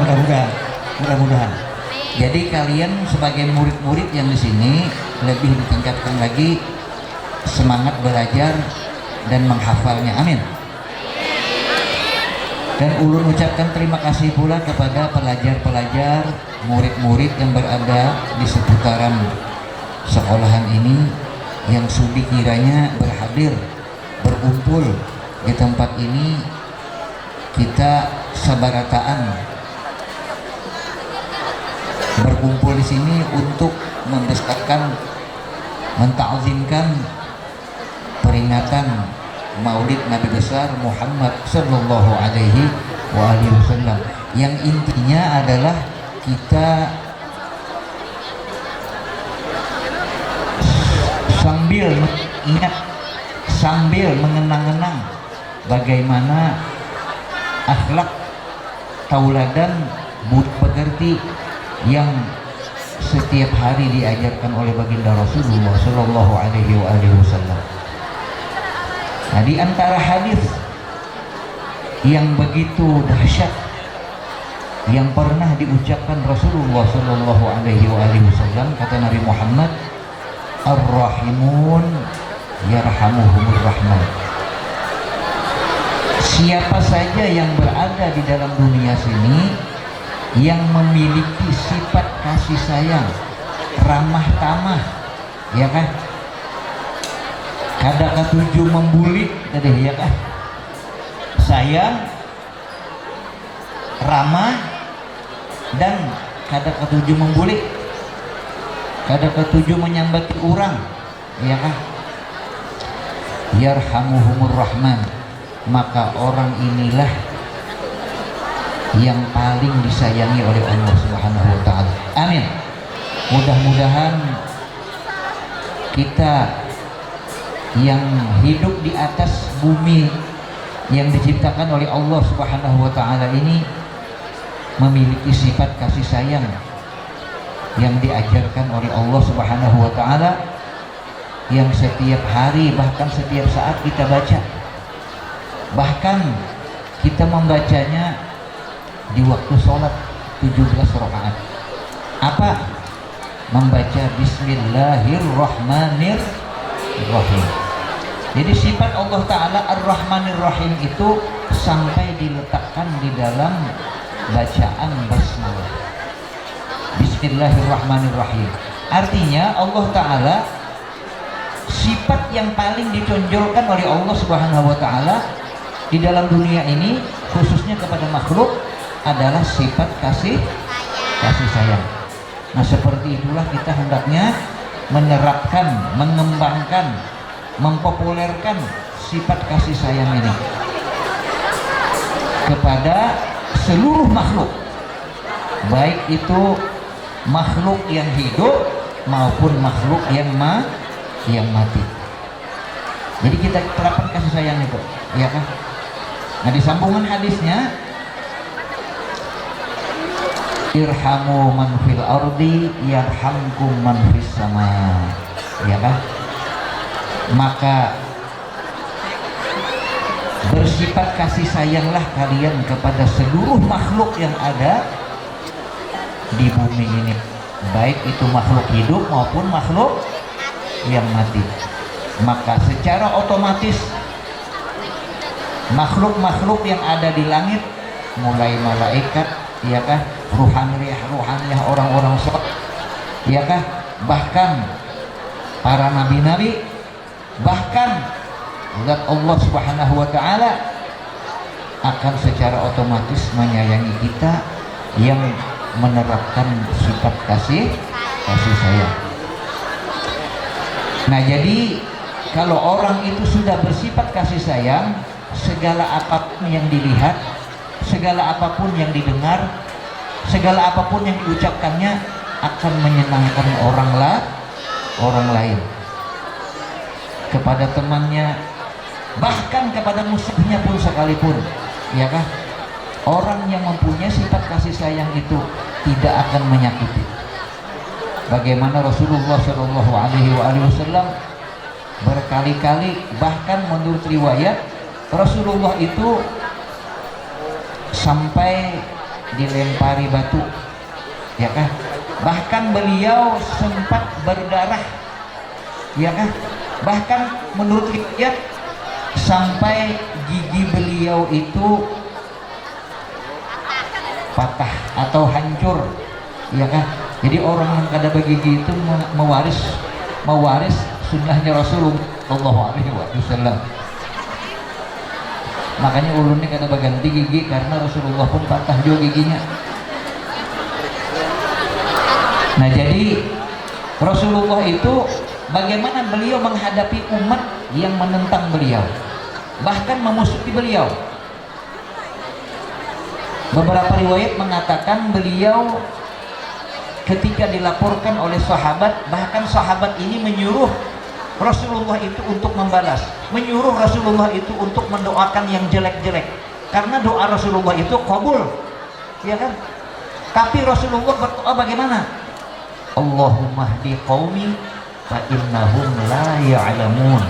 A: Jadi kalian sebagai murid-murid yang di sini lebih ditingkatkan lagi semangat belajar dan menghafalnya. Amin. Dan ulun ucapkan terima kasih pula kepada pelajar-pelajar, murid-murid yang berada di seputaran sekolahan ini yang sudi kiranya berhadir, berkumpul di tempat ini. Kita sabarataan berkumpul di sini untuk membesarkan, menta'zimkan peringatan Maulid Nabi besar Muhammad sallallahu alaihi wasallam, yang intinya adalah kita sambil mengingat, sambil mengenang-enang bagaimana akhlak tauladan budi pekerti yang setiap hari diajarkan oleh baginda Rasulullah sallallahu alaihi wasallam. Nah, di antara hadis yang begitu dahsyat yang pernah diucapkan Rasulullah sallallahu alaihi wasallam, kata Nabi Muhammad, ar-rahimun yarhamuhumur rahman. Siapa saja yang berada di dalam dunia sini yang memiliki sifat kasih sayang, ramah tamah, ya kan? Kada ketujuh membuli tadi, ya kan? Sayang, ramah, dan kada ketujuh membuli, kada ketujuh menyambati orang, ya kan? Yarhamuhumur rahman, maka orang inilah yang paling disayangi oleh Allah Subhanahu wa taala. Amin. Mudah-mudahan kita yang hidup di atas bumi yang diciptakan oleh Allah Subhanahu wa taala ini memiliki sifat kasih sayang yang diajarkan oleh Allah Subhanahu wa taala, yang setiap hari bahkan setiap saat kita baca. Bahkan kita membacanya di waktu sholat 17 rakaat. Apa? Membaca Bismillahirrahmanirrahim. Jadi sifat Allah Ta'ala Ar-Rahmanir-Rahim itu sampai diletakkan di dalam bacaan basmalah. Bismillahirrahmanirrahim. Artinya Allah Ta'ala, sifat yang paling ditonjolkan oleh Allah Subhanahu wa Ta'ala di dalam dunia ini, khususnya kepada makhluk, adalah sifat kasih sayang. Nah, seperti itulah kita hendaknya menerapkan, mengembangkan, mempopulerkan sifat kasih sayang ini kepada seluruh makhluk, baik itu makhluk yang hidup maupun makhluk yang mati. Jadi kita terapkan kasih sayang itu, ya kan? Nah, di sambungan hadisnya, irhamu man fil ardi yarhamkum man fis sama, ya kan? Maka bersifat kasih sayanglah kalian kepada seluruh makhluk yang ada di bumi ini, baik itu makhluk hidup maupun makhluk yang mati. Maka secara otomatis makhluk-makhluk yang ada di langit, mulai malaikat, ya kan, ruhaniyah orang-orang soleh, ya kan, bahkan para nabi-nabi, bahkan zat Allah Subhanahu wa Ta'ala akan secara otomatis menyayangi kita yang menerapkan sifat kasih sayang. Nah, jadi kalau orang itu sudah bersifat kasih sayang, segala apapun yang dilihat, segala apapun yang didengar, segala apapun yang diucapkannya akan menyenangkan orang lain, kepada temannya, bahkan kepada musuhnya pun sekalipun, ya kan? Orang yang mempunyai sifat kasih sayang itu tidak akan menyakiti. Bagaimana Rasulullah Shallallahu Alaihi Wasallam berkali-kali, bahkan menurut riwayat Rasulullah itu sampai dilempari batu, ya kan? Bahkan beliau sempat berdarah, ya kan? Bahkan menurut riwayat sampai gigi beliau itu patah atau hancur, ya kan? Jadi orang yang kada bergigi itu mewaris sunnahnya Rasulullah Shallallahu Alaihi Wasallam. Makanya ulunnya kada berganti gigi karena Rasulullah pun patah juga giginya. Nah, jadi Rasulullah itu bagaimana beliau menghadapi umat yang menentang beliau, bahkan memusuhi beliau. Beberapa riwayat mengatakan beliau ketika dilaporkan oleh sahabat, bahkan sahabat ini menyuruh Rasulullah itu untuk membalas, menyuruh Rasulullah itu untuk mendoakan yang jelek-jelek, karena doa Rasulullah itu kabul, ya kan? Tapi Rasulullah berdoa bagaimana? Allahumma hdi qaumi fa innahum la ya'lamun.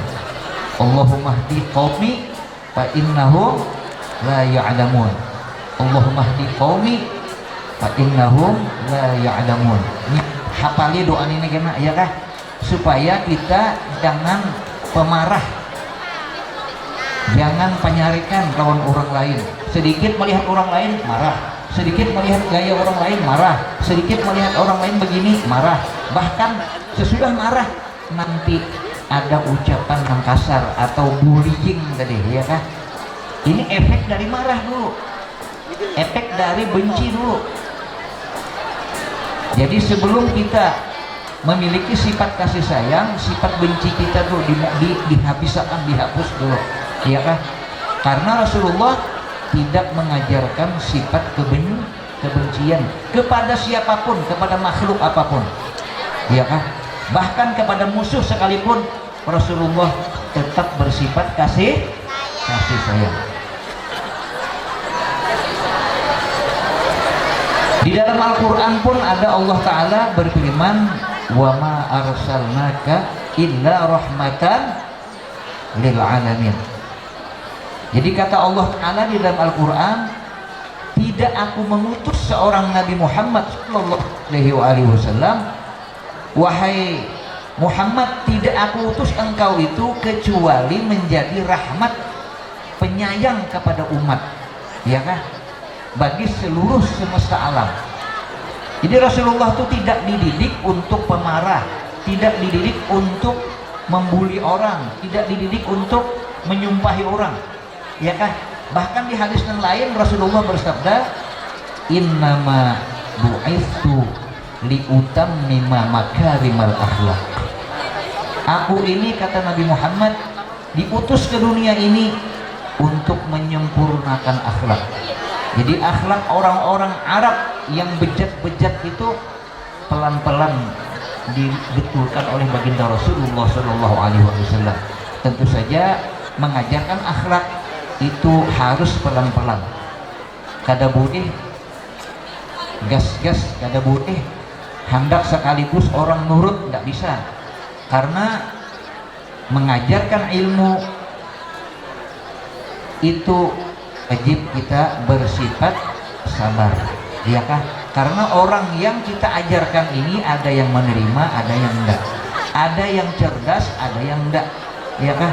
A: Allahumma hdi qaumi fa innahum la ya'lamun. Allahumma hdi qaumi fa innahum la ya'lamun. Ini hafali doa ini kena, ya kah? Supaya kita jangan pemarah, jangan penyarikan kawan orang lain. Sedikit melihat orang lain marah, sedikit melihat gaya orang lain marah, sedikit melihat orang lain begini marah. Bahkan sesudah marah nanti ada ucapan yang kasar atau bullying tadi, ya kah? Ini efek dari marah dulu, efek dari benci dulu. Jadi sebelum kita memiliki sifat kasih sayang, sifat benci kita tuh dihapus dulu, ya kan? Karena Rasulullah tidak mengajarkan sifat kebencian kepada siapapun, kepada makhluk apapun, ya kan? Bahkan kepada musuh sekalipun Rasulullah tetap bersifat kasih sayang. Di dalam Al-Quran pun ada Allah Ta'ala berfirman, wa ma arsalnaka illa rahmatan lil alamin. Jadi kata Allah Ta'ala di dalam Al-Quran, tidak aku mengutus seorang Nabi Muhammad sallallahu alaihi wasallam, wahai Muhammad, tidak aku utus engkau itu kecuali menjadi rahmat, penyayang kepada umat, ya kan? Bagi seluruh semesta alam. Jadi Jadi Rasulullah itu tidak dididik untuk pemarah, tidak dididik untuk membuli orang, tidak dididik untuk menyumpahi orang, ya kan? Bahkan di hadis yang lain Rasulullah bersabda, innama bu'ithu liutammima makarimal akhlak. Aku ini, kata Nabi Muhammad, diutus ke dunia ini untuk menyempurnakan akhlak. Jadi akhlak orang-orang Arab yang bejat-bejat itu pelan-pelan dibetulkan oleh baginda Rasulullah Shallallahu Alaihi Wasallam. Tentu saja mengajarkan akhlak itu harus pelan-pelan. Kada boleh gas-gas, kada boleh hendak sekaligus orang nurut, tidak bisa. Karena mengajarkan ilmu itu wajib kita bersifat sabar, ya kah? Karena orang yang kita ajarkan ini ada yang menerima, ada yang enggak, ada yang cerdas, ada yang enggak, ya kah?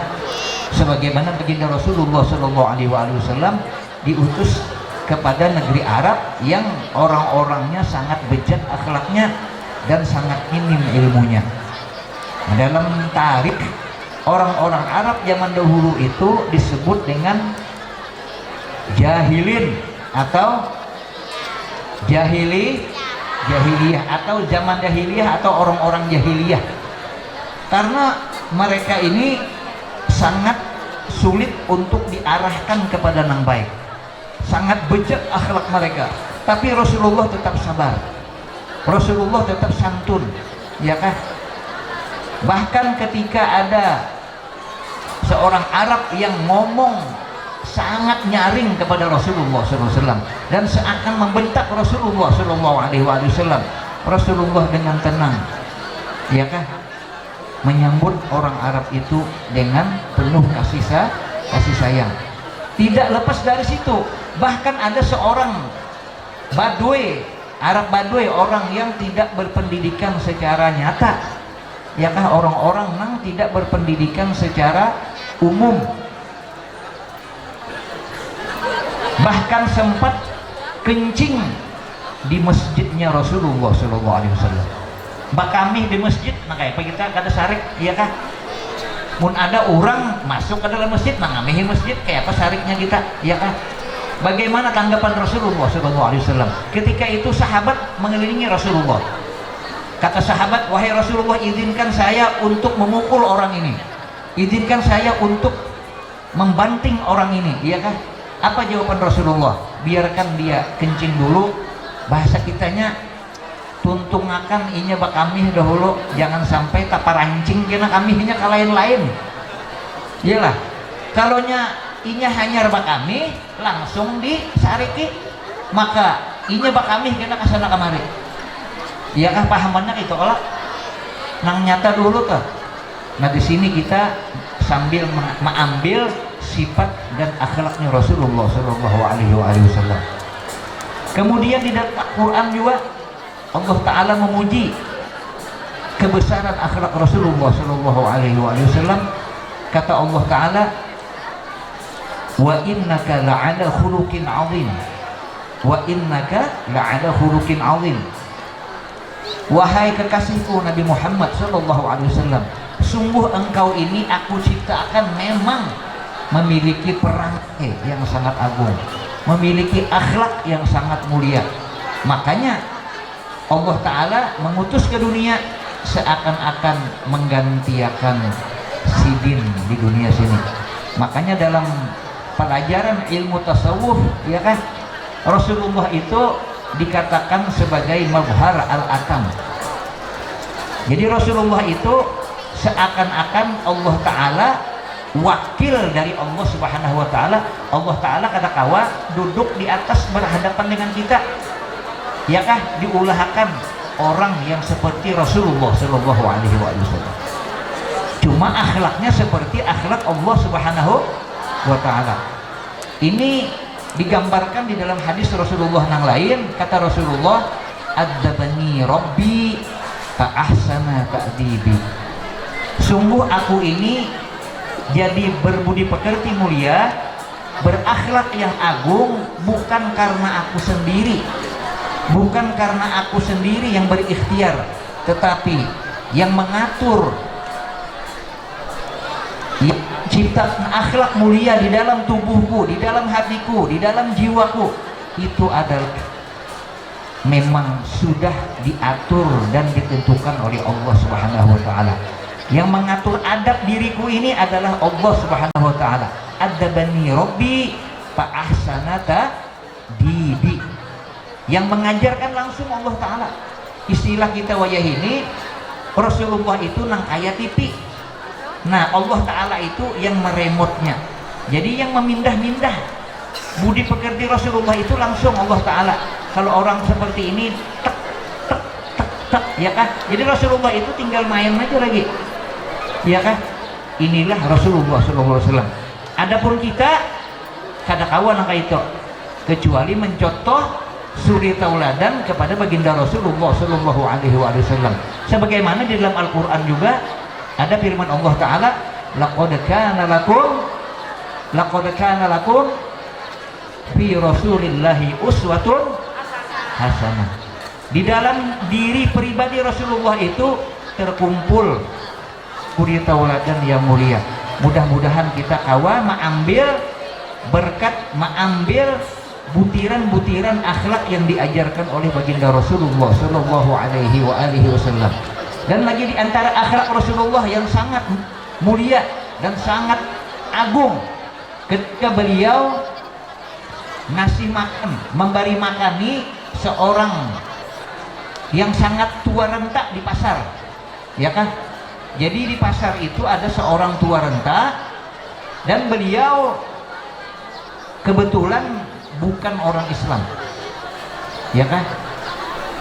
A: Sebagaimana baginda Rasulullah Shallallahu Alaihi Wasallam diutus kepada negeri Arab yang orang-orangnya sangat bejat akhlaknya dan sangat minim ilmunya. Nah, dalam tarikh orang-orang Arab zaman dahulu itu disebut dengan jahilin atau jahiliyah atau zaman jahiliyah atau orang-orang jahiliyah, karena mereka ini sangat sulit untuk diarahkan kepada yang baik, sangat bejat akhlak mereka. Tapi Rasulullah tetap sabar, Rasulullah tetap santun, ya kan? Bahkan ketika ada seorang Arab yang ngomong sangat nyaring kepada Rasulullah SAW dan seakan membentak Rasulullah SAW, Rasulullah dengan tenang, ya kan, menyambut orang Arab itu dengan penuh kasih sayang. Tidak lepas dari situ, bahkan ada seorang Badui, Arab Badui, orang yang tidak berpendidikan secara nyata, ya kan, orang-orang yang tidak berpendidikan secara umum, bahkan sempat kencing di masjidnya Rasulullah SAW. Bakami di masjid, makanya kita kada sarik, ya kan? Mun ada orang masuk ke dalam masjid, ngamihi masjid, kayak apa sariknya kita, ya kan? Bagaimana tanggapan Rasulullah SAW? Ketika itu sahabat mengelilingi Rasulullah. Kata sahabat, wahai Rasulullah, izinkan saya untuk memukul orang ini, izinkan saya untuk membanting orang ini, iya kan? Apa jawaban Rasulullah? Biarkan dia kencing dulu, bahasa kitanya tuntungakan inya bakamih dahulu, jangan sampai taparancing kena kamihnya ke lain-lain. Iyalah, kalau inya hanya bakamih langsung disariki, maka inya bakamih kena kesana kamari. Iya kah pahamannya itu kalau nang nyata dulu tuh. Nah di sini kita sambil mengambil sifat dan akhlaknya Rasulullah Shallallahu Alaihi Wasallam. Kemudian di dalam Al-Quran juga Allah Ta'ala memuji kebesaran akhlak Rasulullah Shallallahu Alaihi Wasallam. Kata Allah Ta'ala, wa innaka la'ala khuluqin azim, wa innaka la'ala khuluqin azim. Wahai kekasihku Nabi Muhammad Shallallahu Alaihi Wasallam, sungguh engkau ini aku ciptakan memang memiliki perangai yang sangat agung, memiliki akhlak yang sangat mulia. Makanya Allah Ta'ala mengutus ke dunia seakan-akan menggantikan sidin di dunia sini. Makanya dalam pelajaran ilmu tasawuf, ya kan, Rasulullah itu dikatakan sebagai mabhar al-atam. Jadi Rasulullah itu seakan-akan Allah Ta'ala wakil dari Allah Subhanahu wa Ta'ala. Allah Ta'ala kata kawa duduk di atas berhadapan dengan kita, ya kah, diulahkan orang yang seperti Rasulullah Shallallahu Alaihi Wasallam. Cuma akhlaknya seperti akhlak Allah Subhanahu wa Ta'ala. Ini digambarkan di dalam hadis Rasulullah yang lain. Kata Rasulullah, adzabani Rabbi fa ahsana ta'dibi. Sungguh aku ini jadi berbudi pekerti mulia, berakhlak yang agung bukan karena aku sendiri, bukan karena aku sendiri yang berikhtiar, tetapi yang mengatur, yang ciptakan akhlak mulia di dalam tubuhku, di dalam hatiku, di dalam jiwaku, itu adalah memang sudah diatur dan ditentukan oleh Allah Subhanahu wa taala. Yang mengatur adab diriku ini adalah Allah Subhanahu wa taala. Adabani Rabbi fa ahsana ta'dibi. Yang mengajarkan langsung Allah taala. Istilah kita wayah ini, Rasulullah itu nang ayat TV. Nah, Allah taala itu yang meremotnya. Jadi yang memindah-mindah budi pekerti Rasulullah itu langsung Allah taala. Kalau orang seperti ini tek tek tek tek, ya kan? Jadi Rasulullah itu tinggal main aja lagi, ya kan? Inilah Rasulullah sallallahu alaihi wasallam. Adapun kita kada kawan angka itu, kecuali mencontoh suri tauladan kepada baginda Rasulullah sallallahu alaihi wasallam. Sebagaimana di dalam Al-Qur'an juga ada firman Allah taala, laqad kana lakum fi Rasulillahi uswatun hasanah. Di dalam diri pribadi Rasulullah itu terkumpul suri tauladan yang mulia. Mudah-mudahan kita kawa mengambil berkat, mengambil butiran-butiran akhlak yang diajarkan oleh baginda Rasulullah sallallahu alaihi wasallam. Dan lagi di antara akhlak Rasulullah yang sangat mulia dan sangat agung, ketika beliau ngasih makan, memberi makani seorang yang sangat tua renta di pasar, ya kan? Jadi di pasar itu ada seorang tua renta dan beliau kebetulan bukan orang Islam, ya kan?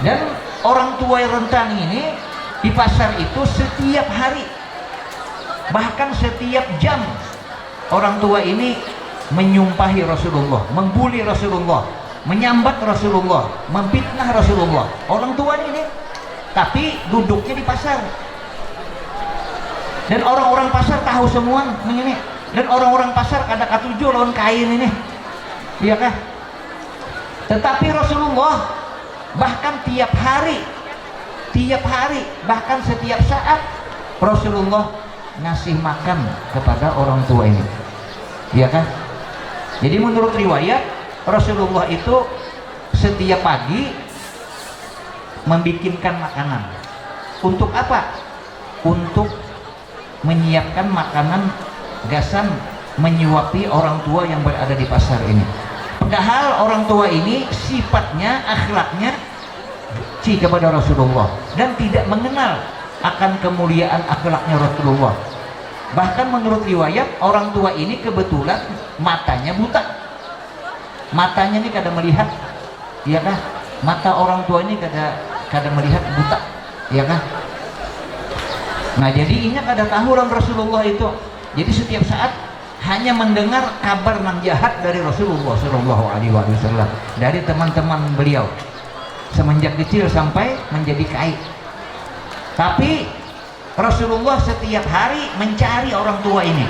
A: Dan orang tua yang rentan ini di pasar itu setiap hari, bahkan setiap jam, orang tua ini menyumpahi Rasulullah, membuli Rasulullah, menyambat Rasulullah, memfitnah Rasulullah. Orang tua ini, tapi duduknya di pasar. Dan orang-orang pasar tahu semua ini. Dan orang-orang pasar kada katuju lawan kain ini, iya kah? Tetapi Rasulullah bahkan tiap hari, bahkan setiap saat Rasulullah ngasih makan kepada orang tua ini, iya kah? Jadi menurut riwayat Rasulullah itu setiap pagi membikinkan makanan. Untuk apa? Untuk menyiapkan makanan gasan menyuapi orang tua yang berada di pasar ini. Padahal orang tua ini sifatnya, akhlaknya benci kepada Rasulullah dan tidak mengenal akan kemuliaan akhlaknya Rasulullah. Bahkan menurut riwayat orang tua ini kebetulan matanya buta. Matanya ini kada melihat, iya kah? Mata orang tua ini kada melihat, buta, iya kah? Nah, jadi ini kada tahu orang Rasulullah itu. Jadi setiap saat hanya mendengar kabar yang jahat dari Rasulullah sallallahu alaihi wasallam, dari teman-teman beliau semenjak kecil sampai menjadi kai. Tapi Rasulullah setiap hari mencari orang tua ini,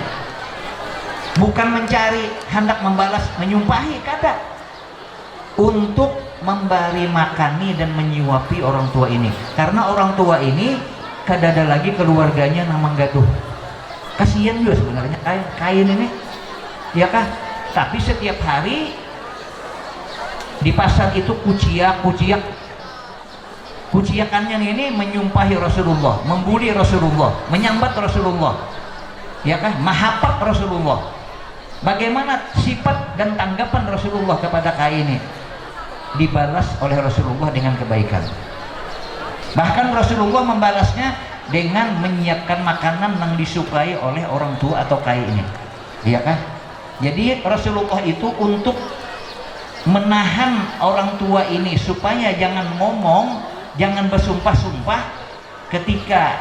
A: bukan mencari hendak membalas, menyumpahi, kada, untuk memberi makani dan menyuapi orang tua ini. Karena orang tua ini kada ada lagi keluarganya nang manggaduh. Kasihan juga sebenarnya kain ini, ya kah? Tapi setiap hari di pasar itu kuciakannya ini menyumpahi Rasulullah, membuli Rasulullah, menyambat Rasulullah, ya kah? Mahapat Rasulullah. Bagaimana sifat dan tanggapan Rasulullah kepada kain ini? Dibalas oleh Rasulullah dengan kebaikan. Bahkan Rasulullah membalasnya dengan menyiapkan makanan yang disukai oleh orang tua atau kai ini, iya kan? Jadi Rasulullah itu untuk menahan orang tua ini supaya jangan ngomong, jangan bersumpah-sumpah, ketika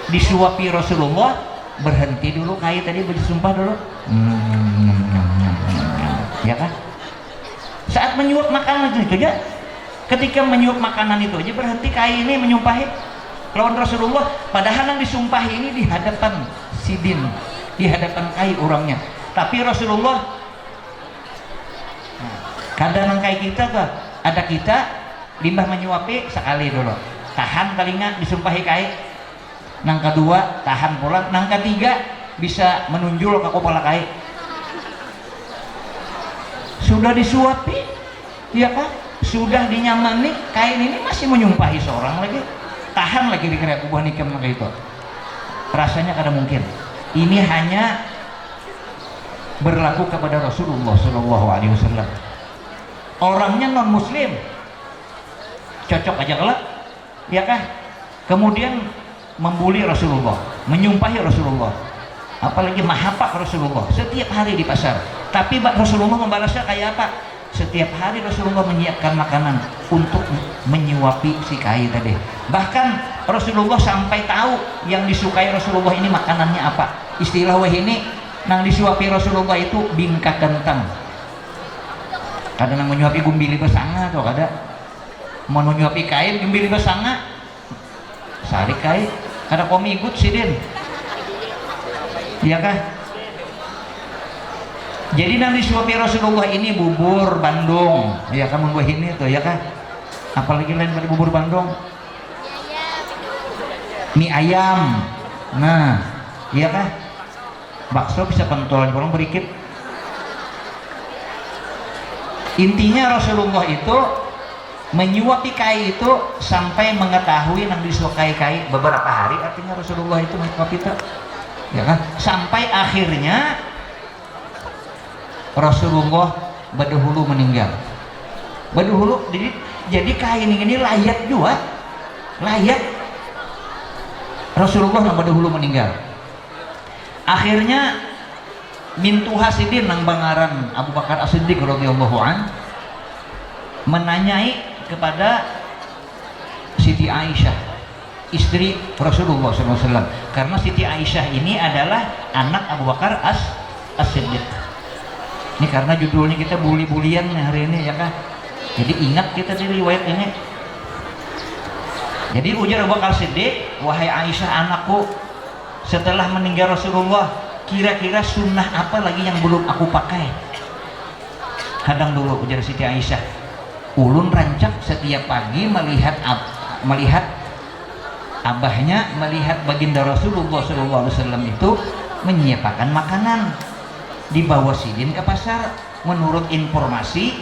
A: disuapi Rasulullah berhenti dulu, kai tadi bersumpah dulu, ya kan? Saat menyuap makanan itu aja, ketika menyuap makanan itu aja berhenti, kai ini menyumpahi lawan Rasulullah, padahal yang disumpahi ini di hadapan sidin, di hadapan kai orangnya. Tapi Rasulullah, kadang kai kita ke, ada kita limbah menyuapi sekali dulu, tahan telinga disumpahi kai, nang kedua tahan pula, nang ketiga bisa menunjul ke kepala kai. Sudah disuapi, ya kan? Sudah dinyamani, kain ini masih menyumpahi seorang lagi, tahan lagi dikira kubah nikam kayak itu. Rasanya kada mungkin. Ini hanya berlaku kepada Rasulullah Shallallahu Alaihi Wasallam. Orangnya non Muslim, cocok aja kelak, ya kan? Kemudian membuli Rasulullah, menyumpahi Rasulullah, apalagi mahapak Rasulullah setiap hari di pasar. Tapi Rasulullah membalasnya kayak apa? Setiap hari Rasulullah menyiapkan makanan untuk menyuapi si kai tadi. Bahkan Rasulullah sampai tahu yang disukai Rasulullah ini makanannya apa. Istilah wah ini nang disuapi Rasulullah itu bingka kentang. Kadang nang menyuapi gumbili besanga tuh kada. Mau menyuapi kain gumbili besanga. Sari kai kada komi ikut sidin. Iya kah? Jadi nanti suapi Rasulullah ini bubur Bandung, ya kamu buah ini tuh, ya kan? Apalagi lain dari bubur Bandung, mie ayam, nah, iya kan? Bakso bisa pentol, kurang berikit. Intinya Rasulullah itu menyuapi kai itu sampai mengetahui yang disukai kai beberapa hari, artinya Rasulullah itu menyuapi itu, ya kan? Sampai akhirnya Rasulullah badahulu meninggal. Badahulu jadi kain ini layak juga, layak. Rasulullah nang badahulu meninggal. Akhirnya Mintu Hasidin nang bangaran Abu Bakar As-Siddiq radhiyallahu an menanyai kepada Siti Aisyah, istri Rasulullah SAW, karena Siti Aisyah ini adalah anak Abu Bakar As-Siddiq. Ini karena judulnya kita bully-bulian hari ini, ya kan? Jadi ingat kita di riwayat ini. Jadi ujar Abu Bakar Siddiq, wahai Aisyah anakku, setelah meninggal Rasulullah, kira-kira sunnah apa lagi yang belum aku pakai? Hadang dulu, ujar Siti Aisyah. Ulun rancak setiap pagi melihat abahnya, melihat baginda Rasulullah SAW itu menyiapkan makanan, dibawa sidin ke pasar. Menurut informasi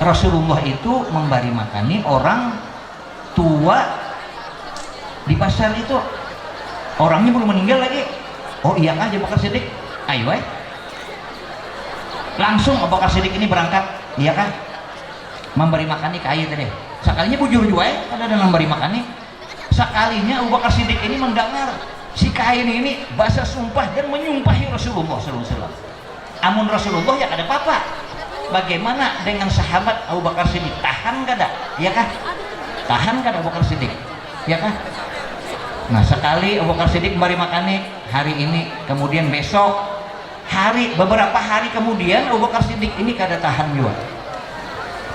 A: Rasulullah itu memberi makani orang tua di pasar itu. Orangnya belum meninggal lagi. Oh iya kan Abu Bakar Siddiq, ayo langsung Abu Bakar Siddiq ini berangkat, iya kan, memberi makani ke air tadi. Sekalinya bujur juga ada memberi makani. Sekalinya Abu Bakar Siddiq ini mendengar si kain ini bahasa sumpah dan menyumpahi Rasulullah SAW. Amun Rasulullah ya ada apa-apa. Bagaimana dengan sahabat Abu Bakar Siddiq? Tahan kada? Ya kah? Tahan kada Abu Bakar Siddiq? Ya kah? Nah sekali Abu Bakar Siddiq memberi makani hari ini, kemudian besok hari, beberapa hari kemudian Abu Bakar Siddiq ini kada tahan juga.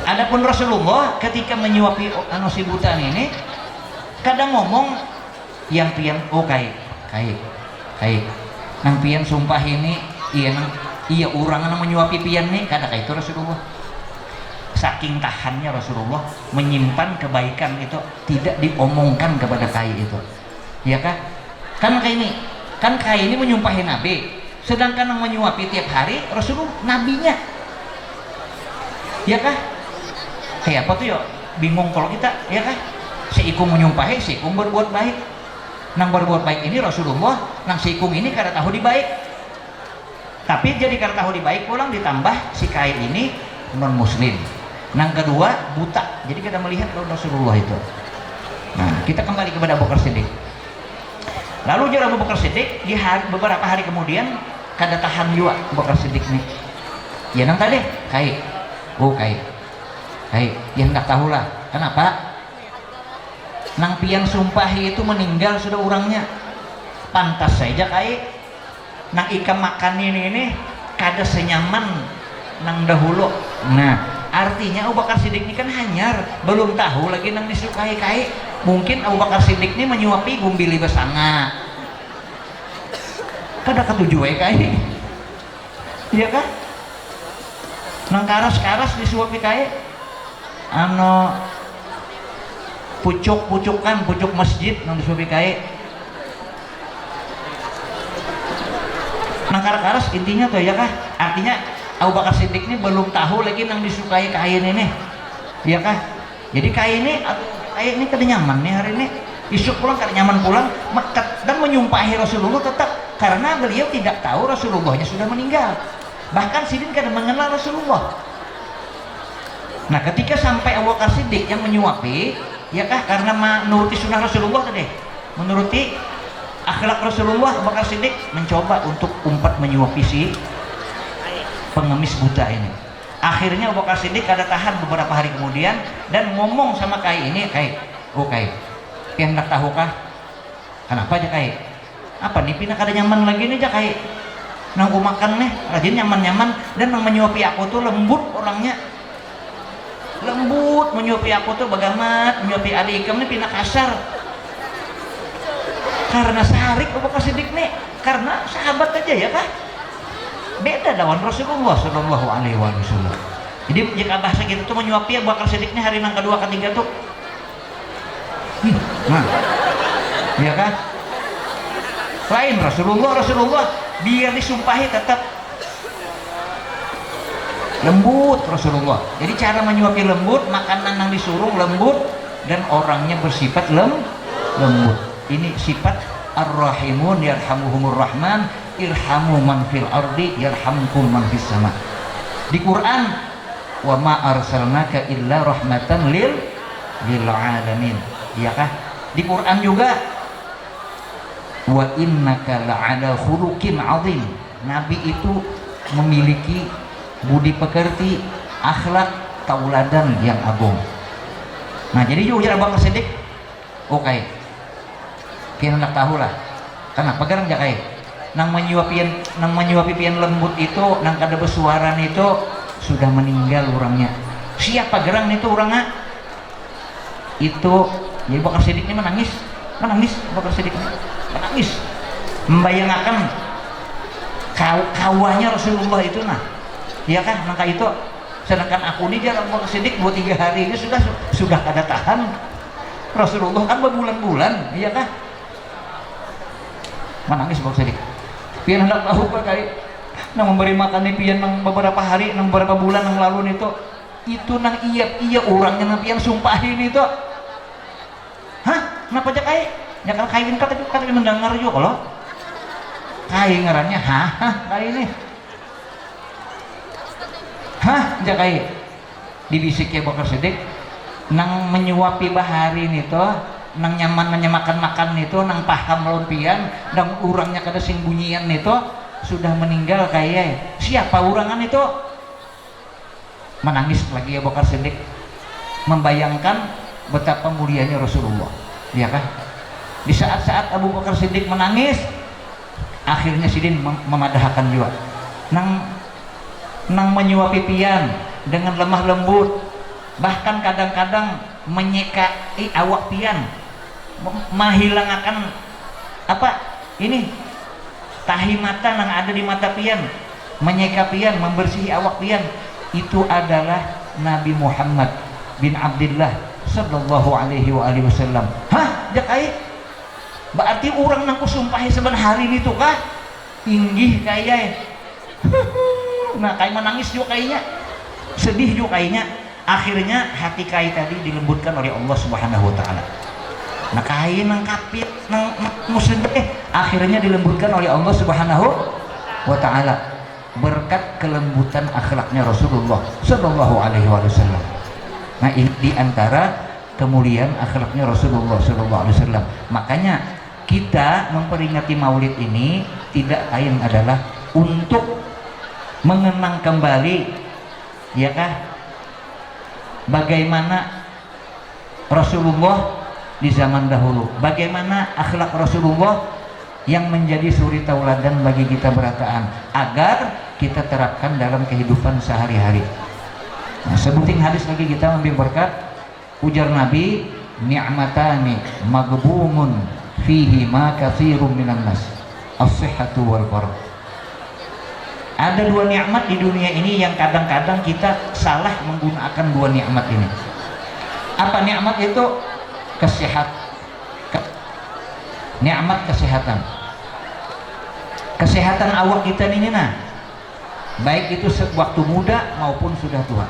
A: Adapun Rasulullah ketika menyuapi si butan ini kadang ngomong yang pian kai nang pian sumpah ini iya orang nang menyuapi pian nih kada itu Rasulullah. Saking tahannya Rasulullah menyimpan kebaikan itu tidak diomongkan kepada kai itu, ya kan? Kan kai ini menyumpahi Nabi, sedangkan yang menyuapi tiap hari Rasulullah nabinya, ya kan? Kayak apa tuh ya, bingung kalau kita, ya kan? Seikung menyumpahi, seikung berbuat baik. Nang berbuat baik ini Rasulullah, nang seikung ini kada tahu di baik. Tapi jadi kada tahu di baik pulang ditambah si kain ini non muslim. Nang kedua buta, jadi kita melihat Rasulullah itu. Nah kita kembali kepada Abu Bakar Siddiq. Lalu Abu Bakar Siddiq di beberapa hari kemudian kada tahan juga Abu Bakar Siddiq nih. Ya nang tadi kai ya nggak tahu lah kenapa. Nang pian sumpahi itu meninggal sudah orangnya, pantas saja kai nang ikan makan ini kada senyaman nang dahulu. Nah artinya Abu Bakar Siddiq ini kan hanyar, belum tahu lagi nang disukai kai. Mungkin Abu Bakar Siddiq ini menyuapi gumbili besanga kada ketujuh kai, iya kan? Nang karas disuapi kai anu pucuk-pucukan pucuk masjid nang disupi kae nang karas intinya tuh ya kah, artinya Abu Bakar Siddiq ini belum tahu lagi nang disukai kain ini ya kah, jadi kain ini kada nyaman nih hari ini, isuk pulang kada nyaman pulang dan menyumpahi Rasulullah tetap karena beliau tidak tahu Rasulullahnya sudah meninggal, bahkan Sidin kada mengenal Rasulullah. Nah ketika sampai Abu Bakar Siddiq yang menyuapi ya kah, karena menuruti sunnah Rasulullah tadi, menuruti akhlak Rasulullah, Abu Bakar Siddiq mencoba untuk umpat menyuapi si pengemis buta ini. Akhirnya Abu Bakar Siddiq ada tahan beberapa hari kemudian dan ngomong sama Kai ini, Kai, yang hendak tahukah kenapa aja Kai, apa nih pindah kada nyaman lagi nih aja Kai, nang ku makan nih rajin nyaman-nyaman dan nang menyuapi aku tuh lembut orangnya, lembut menyuapi aku tuh bagamat menyuapi adik ikam nih pindah kasar karena sarik Abu Bakar Siddiq nih, karena sahabat aja ya kah, beda lawan Rasulullah Shallallahu Alaihi Wasallam. Jadi jika bahasa kita tuh menyuapi Abu Bakar Siddiq nih hari yang kedua ketiga tuh nah ya kan, lain Rasulullah biar disumpahi tetap lembut Rasulullah. Jadi cara menyuapi lembut, makanan yang disuruh lembut dan orangnya bersifat lembut. Ini sifat ar-rahimun yarhamuhumur rahman irhamu man fil ardi yarhamkum man fis sama. Di Quran wa ma arsalnaka illa rahmatan lil alamin. Iya kah? Di Quran juga wa innaka la'ala khuluqin azim. Nabi itu memiliki budi pekerti, akhlak tauladan yang agung. Nah jadi ujar Abu Bakar Siddiq, oke. Kita nak tahu lah kenapa garang jakai nang menyuapi pian lembut itu nang kada bersuaran itu sudah meninggal orangnya. Siapa gerang itu orangnya? Itu ya Abu Bakar Siddiq ini menangis Abu Bakar Siddiq ini menangis membayangkan kawannya Rasulullah itu nah iya kan, maka itu sedangkan aku ini Abu Bakar Siddiq 2-3 hari ini sudah ada tahan Rasulullah kan berbulan-bulan iya kan, menangis Abu Bakar Siddiq. Pian hendak tahu pak kali nang memberi makan nih pian nang beberapa hari nang beberapa bulan nang lalu itu nang iya orangnya nang pian sumpahin itu. Hah? Kenapa aja kai? Ya kan kai ini kata mendengar juga kalau kai ngarannya kai ini. Hah? Ja kai dibisik ya Abu Bakar Siddiq nang menyuapi bahari itu nang nyaman makan itu nang paham lawan pian nang urangnya kada sing bunyian itu sudah meninggal kayak siapa urangan itu. Menangis lagi Abu Bakar Siddiq membayangkan betapa mulianya Rasulullah ya kah. Di saat-saat Abu Bakar Siddiq menangis akhirnya Sidin memadahkan juga nang menyuapi pian dengan lemah lembut, bahkan kadang-kadang menyekai awak pian, menghilangkan apa ini tahi mata yang ada di mata pian, menyeka pian, membersihi awak pian. Itu adalah Nabi Muhammad bin Abdullah sallallahu alaihi wasallam. Hah? Jakai berarti orang nang kusumpahi seben hari itu kah inggih kaya nah kayak menangis juga kayaknya, sedih juga kayaknya. Akhirnya hati kai tadi dilembutkan oleh Allah Subhanahu wa taala. Nah kai nang kapit nang muslim akhirnya dilembutkan oleh Allah Subhanahu wa taala berkat kelembutan akhlaknya Rasulullah sallallahu alaihi wasallam. Nah ini diantara kemuliaan akhlaknya Rasulullah sallallahu alaihi wasallam. Makanya kita memperingati Maulid ini tidak lain adalah untuk mengenang kembali ya kah bagaimana Rasulullah di zaman dahulu, bagaimana akhlak Rasulullah yang menjadi suri tauladan bagi kita berataan agar kita terapkan dalam kehidupan sehari-hari. Nah, sebuting hadis lagi kita ambil berkat ujar Nabi, ni'matani maghbumun fihi ma katsirun minan nas, as-sihhatu wal faragh. Ada dua nikmat di dunia ini yang kadang-kadang kita salah menggunakan dua nikmat ini. Apa nikmat itu? Nikmat kesehatan. Kesehatan awak kita ini baik itu waktu muda maupun sudah tua.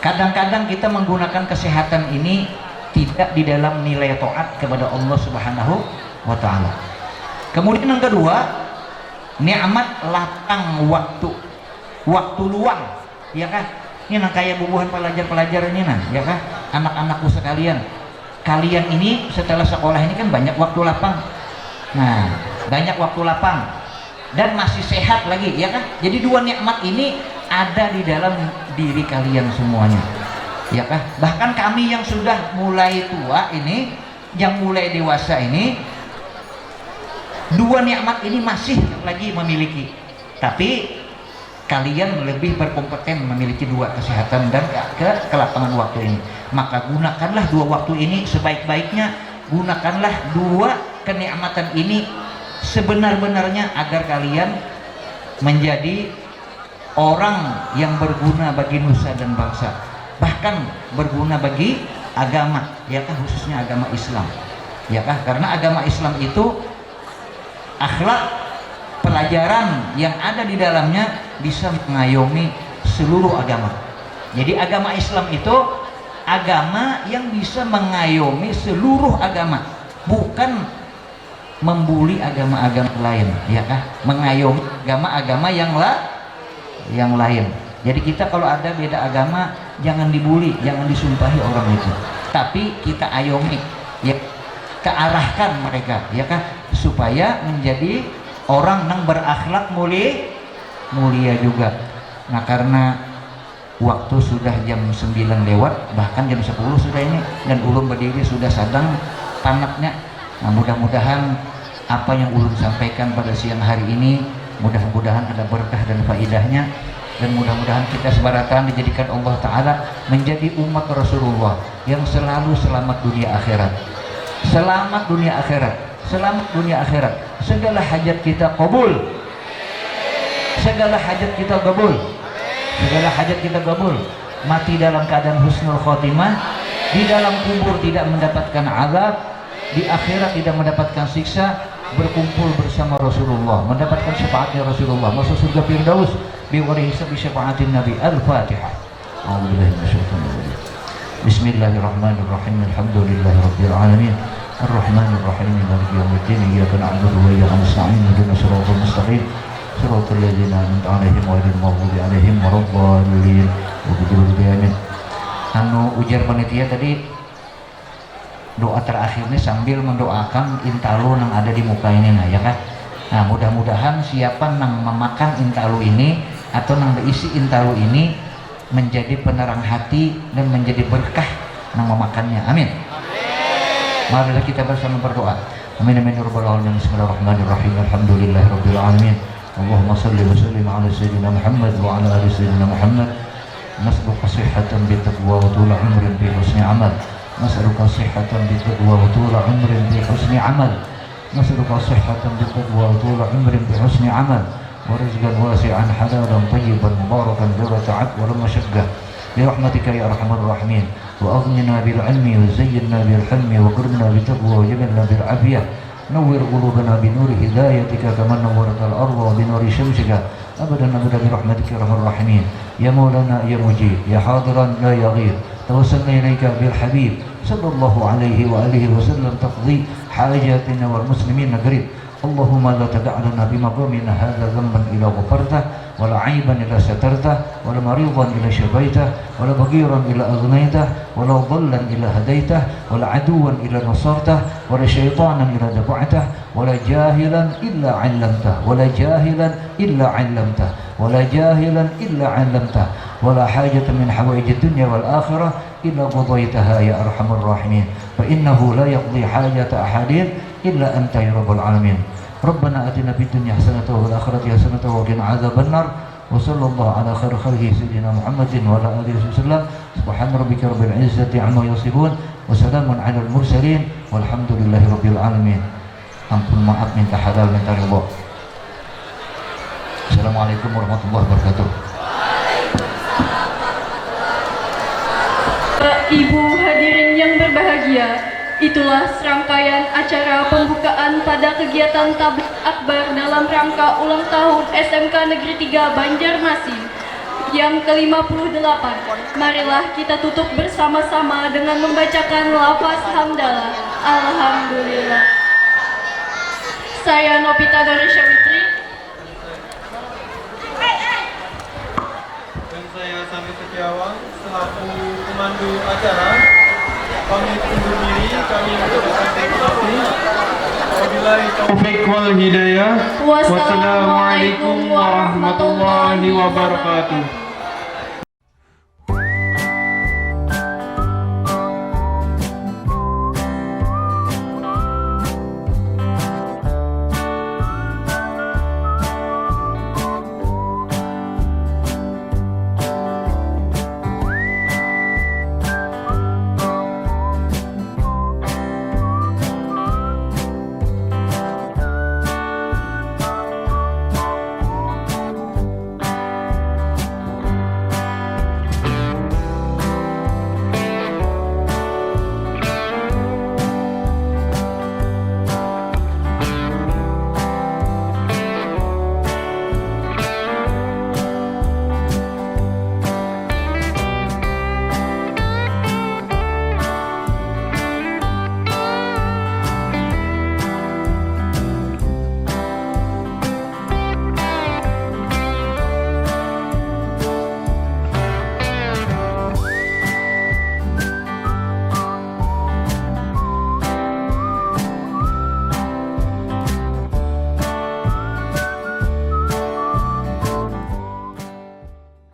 A: Kadang-kadang kita menggunakan kesehatan ini tidak di dalam nilai taat kepada Allah Subhanahu wa taala. Kemudian yang kedua, nikmat lapang waktu luang, ya kah? Ini kayak bubuhan pelajar-pelajar ini ya kah? Anak-anakku sekalian, kalian ini setelah sekolah ini kan banyak waktu lapang. Nah, banyak waktu lapang dan masih sehat lagi, ya kan? Jadi dua nikmat ini ada di dalam diri kalian semuanya, ya kah? Bahkan kami yang sudah mulai tua ini, yang mulai dewasa ini, dua nikmat ini masih lagi memiliki. Tapi kalian lebih berkompeten memiliki dua kesehatan dan kelapangan waktu ini. Maka gunakanlah dua waktu ini sebaik-baiknya. Gunakanlah dua kenikmatan ini sebenar-benarnya agar kalian menjadi orang yang berguna bagi nusa dan bangsa, bahkan berguna bagi agama, ya kan, khususnya agama Islam, ya kan, karena agama Islam itu akhlak, pelajaran yang ada di dalamnya bisa mengayomi seluruh agama. Jadi agama Islam itu agama yang bisa mengayomi seluruh agama, bukan membuli agama-agama lain, ya kah? Mengayomi agama-agama yang lain. Jadi kita kalau ada beda agama jangan dibuli, jangan disumpahi orang itu, tapi kita ayomi, ya, kearahkan mereka, ya kah? Supaya menjadi orang yang berakhlak mulia juga. Nah, karena waktu sudah jam 9 lewat, bahkan jam 10 sudah ini, dan ulun berdiri sudah sadang panatnya. Nah, mudah-mudahan apa yang ulun sampaikan pada siang hari ini mudah-mudahan ada berkah dan faidahnya, dan mudah-mudahan kita sebaratan dijadikan Allah Ta'ala menjadi umat Rasulullah yang selalu selamat dunia akhirat. Selamat dunia akhirat, selamat dunia akhirat. Segala hajat kita kabul, segala hajat kita kabul, segala hajat kita kabul. Mati dalam keadaan husnul khotimah, di dalam kubur tidak mendapatkan azab, di akhirat tidak mendapatkan siksa, berkumpul bersama Rasulullah, mendapatkan syafaatnya Rasulullah, masuk surga Firdaus biwari hisab syafaatin Nabi. Al-Fatihah. A'udzubillahi minasyaitonir rajim. Bismillahirrahmanirrahim. Alhamdulillahirabbil alamin. Arrahmanir rahim. Maliki yaumiddin. Iyyaka na'budu wa iyyaka nasta'in. Ihdinas siratal mustaqim. Siratal ladzina an'amta 'alaihim ghairil maghdubi 'alaihim waladdallin. Amin. Ujar panitia tadi doa terakhirnya sambil mendoakan intalu yang ada di muka ini, ya kan? Nah, mudah-mudahan siapa yang memakan intalu ini atau yang berisi intalu ini menjadi penerang hati dan menjadi berkah yang memakannya. Amin. Marilah kita bersama berdoa. Amin amin ya rabbal alamin. Bismillahirrahmanirrahim. Alhamdulillahirabbil alamin. Allahumma shalli wa sallim ala sayyidina Muhammad wa ala ali sayyidina Muhammad. Nas'aluka sihhatan bi taqwa wa tula umrin bi husni amal. نسألك صحة بالتقوى وطول عمر بحسن عمل. نسألك صحة بالتقوى وطول عمر بحسن عمل ورزقا واسعا حلالا طيبا مباركا غير تعب ولا مشقة برحمتك يا أرحم الراحمين. وأغننا بالعلم وزينا بالحلم وكرمنا بالتقوى وجبلنا بالعافية. نور قلوبنا بنور هدايتك كما نورت الأرض بنور شمسك أبدا أبدا برحمتك يا أرحم الراحمين. يا مولانا يا مجيب يا حاضرا لا يغيب. توسلنا إليك بالحبيب صلى الله عليه وآله وسلم تقضي حاجاتنا والمسلمين قريب. اللهم لا تدع لنا بمقامنا هذا ذنبا إلا غفرته ولا عيبا إلا سترته ولا مريضا إلا شفيته ولا فقيرا إلا أغنيته ولا ضلا إلا هديته ولا عدوا إلا نصرته ولا شيطانا إلا دفعته ولا جاهلا إلا علمته ولا جاهلا إلا علمته ولا جاهلا إلا علمته ولا حاجة من حوائج الدنيا والآخرة إلا قضيتها يا أرحم الراحمين. فإنه لا يقضي حاجة أحد إلا أنت يا رب العالمين. ربنا آتنا في الدنيا حسنة وفي الآخرة حسنة وقنا عذاب النار. وصلى الله على خير خلقه سيدنا محمد وعلى آله وسلم. سبحان ربك رب العزة عما يصفون وسلام على المرسلين والحمد لله رب العالمين. Ampun, maaf, minta halal, minta ridha. Assalamualaikum warahmatullahi wabarakatuh.
B: Bapak, Ibu hadirin yang berbahagia, itulah serangkaian acara pembukaan pada kegiatan tabligh akbar dalam rangka ulang tahun SMK Negeri 3 Banjarmasin yang ke-58. Marilah kita tutup bersama-sama dengan membacakan lafaz hamdalah. Alhamdulillah. Saya Nopita Ganesha Witri.
C: Dan saya Sami Setiawan selaku pemandu acara pamit undur diri. Kami mengucapkan terima kasih. Wabillahi taufiq wal hidayah. Wassalamualaikum warahmatullahi wabarakatuh.